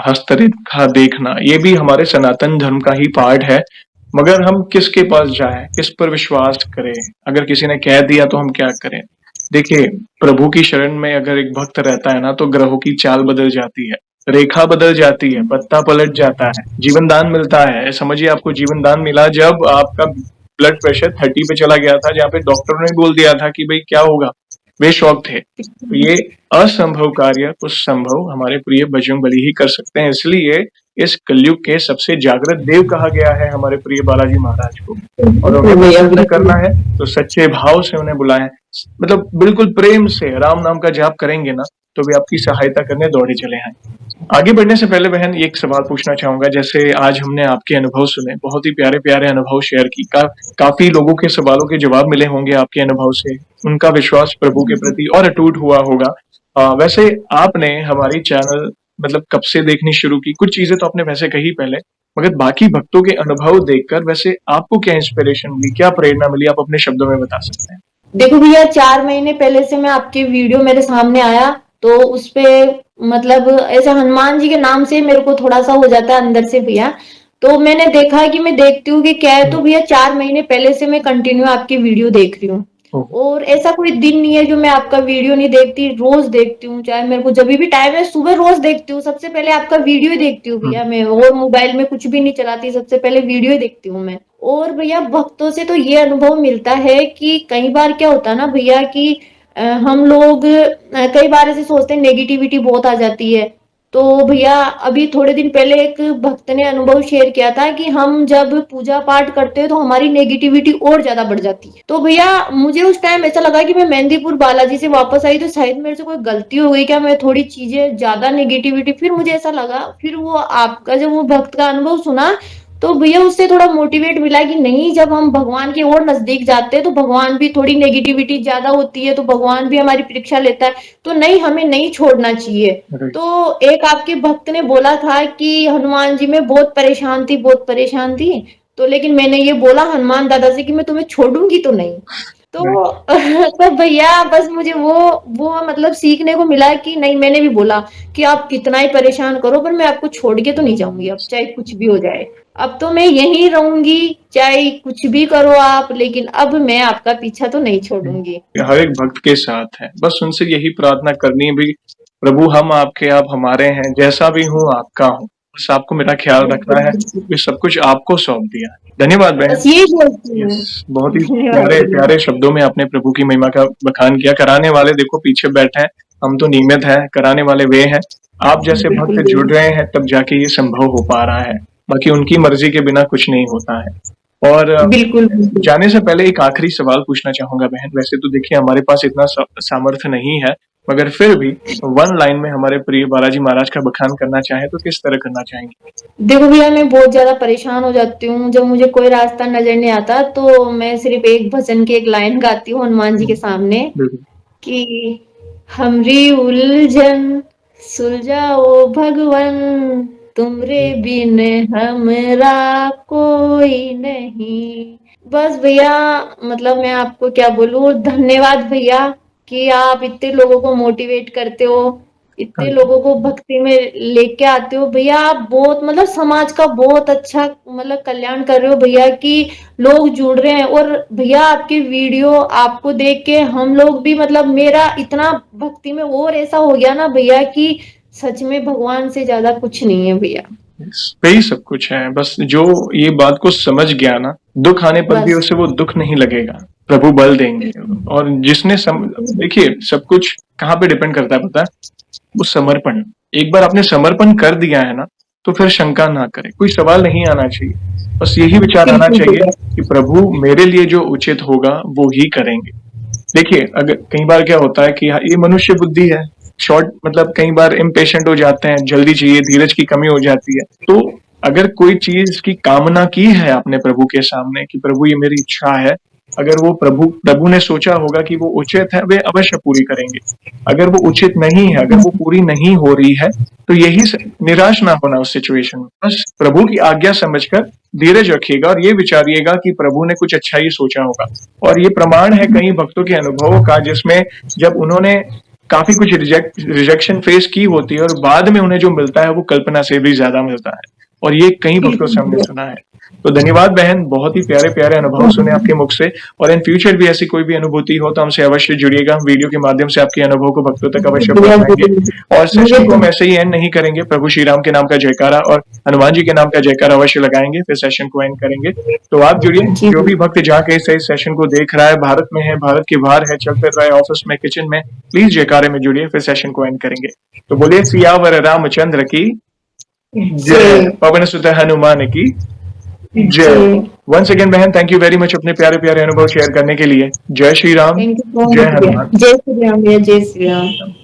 हस्तरेखा देखना, ये भी हमारे सनातन धर्म का ही पार्ट है। मगर हम किसके पास जाएं, किस पर विश्वास करें? अगर किसी ने कह दिया तो हम क्या करें? देखिए, प्रभु की शरण में अगर एक भक्त रहता है ना, तो ग्रहों की चाल बदल जाती है, रेखा बदल जाती है, पत्ता पलट जाता है, जीवन दान मिलता है। समझिए आपको जीवन दान मिला जब आपका ब्लड प्रेशर 30 पे चला गया था, जहाँ पे डॉक्टरों ने बोल दिया था कि भाई क्या होगा? वे शॉक थे। तो ये असंभव कार्य कुछ संभव हमारे प्रिय बजरंगबली ही कर सकते हैं। इसलिए इस कलयुग के सबसे जागृत देव कहा गया है हमारे प्रिय बालाजी महाराज को। और उन्हें प्रसन्न करना है तो सच्चे भाव से उन्हें बुलाएं, मतलब बिल्कुल प्रेम से राम नाम का जाप करेंगे ना, तो वे आपकी सहायता करने दौड़े चले आए। आगे बढ़ने से पहले बहन एक सवाल पूछना चाहूंगा। जैसे आज हमने आपके अनुभव सुने, बहुत ही प्यारे प्यारे अनुभव शेयर की, काफी लोगों के सवालों के जवाब मिले होंगे आपके अनुभव से, उनका विश्वास प्रभु के प्रति और अटूट हुआ होगा। वैसे आपने हमारी चैनल मतलब कब से देखनी शुरू की? कुछ चीजें तो आपने वैसे कही पहले, मगर बाकी भक्तों के अनुभव देखकर वैसे आपको क्या इंस्पिरेशन मिली, क्या प्रेरणा मिली, आप अपने शब्दों में बता सकते हैं? देखो भैया, 4 महीने पहले से मैं आपके वीडियो मेरे सामने आया, तो उसपे मतलब ऐसे हनुमान जी के नाम से मेरे को थोड़ा सा हो जाता है अंदर से भैया। तो मैंने देखा कि मैं देखती हूँ कि क्या है, तो भैया 4 महीने पहले से मैं कंटिन्यू आपकी वीडियो देख रही हूँ। और ऐसा कोई दिन नहीं है जो मैं आपका वीडियो नहीं देखती, रोज देखती हूँ। चाहे मेरे को जब भी टाइम है, सुबह रोज देखती हूँ। सबसे पहले आपका वीडियो ही देखती हूँ भैया मैं, और मोबाइल में कुछ भी नहीं चलाती, सबसे पहले वीडियो ही देखती हूँ मैं। और भैया भक्तों से तो ये अनुभव मिलता है कि कई बार क्या होता है ना भैया कि हम लोग कई बार ऐसे सोचते हैं, नेगेटिविटी बहुत आ जाती है। तो भैया अभी थोड़े दिन पहले एक भक्त ने अनुभव शेयर किया था कि हम जब पूजा पाठ करते हैं तो हमारी नेगेटिविटी और ज्यादा बढ़ जाती है। तो भैया मुझे उस टाइम ऐसा लगा कि मैं मेहंदीपुर बालाजी से वापस आई तो शायद मेरे से कोई गलती हो गई क्या, मैं थोड़ी चीजें ज्यादा नेगेटिविटी, फिर मुझे ऐसा लगा। फिर वो आपका जब वो भक्त का अनुभव सुना तो भैया उससे थोड़ा मोटिवेट मिला कि नहीं, जब हम भगवान के और नजदीक जाते हैं तो भगवान भी, थोड़ी नेगेटिविटी ज्यादा होती है तो भगवान भी हमारी परीक्षा लेता है, तो नहीं, हमें नहीं छोड़ना चाहिए। तो एक आपके भक्त ने बोला था कि हनुमान जी में बहुत परेशान थी, बहुत परेशान थी। तो लेकिन मैंने ये बोला हनुमान दादा से कि मैं तुम्हें छोड़ूंगी तो नहीं। तो तो भैया बस मुझे वो मतलब सीखने को मिला कि नहीं, मैंने भी बोला कि आप कितना ही परेशान करो पर मैं आपको छोड़ के तो नहीं जाऊंगी, अब चाहे कुछ भी हो जाए। अब तो मैं यहीं रहूंगी, चाहे कुछ भी करो आप, लेकिन अब मैं आपका पीछा तो नहीं छोड़ूंगी। हर एक भक्त के साथ है, बस उनसे यही प्रार्थना करनी है भी, प्रभु हम आपके, आप हमारे हैं, जैसा भी हूँ आपका हूँ, बस आपको मेरा ख्याल रखना है, ये सब कुछ आपको सौंप दिया है। धन्यवाद बहन। बस यही बोलती हूँ। यस, बहुत ही धन्यवाद प्यारे भैया। प्यारे शब्दों में आपने प्रभु की महिमा का बखान किया। कराने वाले देखो पीछे बैठे हैं, हम तो नियमित हैं, कराने वाले वे हैं। आप जैसे बिल्कुल भक्त जुड़ रहे हैं तब जाके ये संभव हो पा रहा है, बाकी उनकी मर्जी के बिना कुछ नहीं होता है। और बिल्कुल बिल्कुल। जाने से पहले एक आखिरी सवाल पूछना चाहूंगा बहन। वैसे तो देखिए हमारे पास इतना सामर्थ्य नहीं है, मगर फिर भी वन लाइन में हमारे प्रिय बालाजी महाराज का बखान करना चाहे तो किस तरह करना चाहेंगे? देखो भैया, मैं बहुत ज्यादा परेशान हो जाती हूँ जब मुझे कोई रास्ता नजर नहीं आता, तो मैं सिर्फ एक भजन की एक लाइन गाती हूँ हनुमान जी के सामने बिल्कुल। कि हमरी उलझन सुलझाओ भगवन, तुमरे बिन हमरा कोई नहीं। बस भैया, मतलब मैं आपको क्या बोलूं, धन्यवाद भैया कि आप इतने लोगों को मोटिवेट करते हो, इतने लोगों को भक्ति में लेके आते हो भैया। आप बहुत मतलब समाज का बहुत अच्छा मतलब कल्याण कर रहे हो भैया, कि लोग जुड़ रहे हैं। और भैया आपके वीडियो आपको देख के हम लोग भी, मतलब मेरा इतना भक्ति में और ऐसा हो गया ना भैया कि सच में भगवान से ज्यादा कुछ नहीं है भैया। यही सब कुछ है, बस जो ये बात को समझ गया ना, दुख आने पर भी बस उसे वो दुख नहीं लगेगा, प्रभु बल देंगे। और जिसने देखिए सब कुछ कहाँ पे डिपेंड करता है पता है? वो समर्पण। एक बार आपने समर्पण कर दिया है ना, तो फिर शंका ना करे, कोई सवाल नहीं आना चाहिए, बस यही विचार आना बिल्कुल चाहिए भैया। कि प्रभु मेरे लिए जो उचित होगा वो ही करेंगे। देखिए अगर कई बार क्या होता है कि ये मनुष्य बुद्धि है, शॉर्ट मतलब कई बार इम्पेशेंट हो जाते हैं, जल्दी चाहिए, धीरज की कमी हो जाती है। तो अगर कोई चीज की कामना की है आपने प्रभु के सामने कि प्रभु ये मेरी इच्छा है, अगर वो प्रभु ने सोचा होगा कि वो उचित है, वे अवश्य पूरी करेंगे। अगर वो उचित नहीं है, अगर वो पूरी नहीं हो रही है, तो यही निराश ना होना उस सिचुएशन में, बस प्रभु की आज्ञा समझकर धीरज रखिएगा और ये विचारिएगा कि प्रभु ने कुछ अच्छा ही सोचा होगा। और ये प्रमाण है कई भक्तों के अनुभवों का, जिसमें जब उन्होंने काफी कुछ रिजेक्शन फेस की होती है और बाद में उन्हें जो मिलता है वो कल्पना से भी ज्यादा मिलता है, और ये कई भक्तों से हमने सुना है। तो धन्यवाद बहन, बहुत ही प्यारे प्यारे अनुभव सुने आपके मुख से। और इन फ्यूचर भी ऐसी कोई भी अनुभूति हो तो हमसे अवश्य जुड़िएगा, वीडियो के माध्यम से आपके अनुभव को भक्तों तक अवश्य पहुंचाएंगे। और सेशन को हम ऐसे ही एंड नहीं करेंगे, प्रभु श्री राम के नाम का जयकारा और हनुमान जी के नाम का जयकारा अवश्य लगाएंगे, फिर सेशन को एंड करेंगे। तो आप जुड़िए, जो भी भक्त जाके इस सेशन को देख रहा है, भारत में है, भारत के बाहर है, चल फिर रहा है, ऑफिस में, किचन में, प्लीज जयकारे में जुड़िए, फिर सेशन को एंड करेंगे। तो बोलिए सियावर रामचंद्र की जय, पवन सुत हनुमान की जय। वंस अगेन बहन, थैंक यू वेरी मच अपने प्यारे प्यारे अनुभव शेयर करने के लिए। जय श्री राम, थैंक यू जय हनुमान। जय श्री राम भैया, जय श्री राम।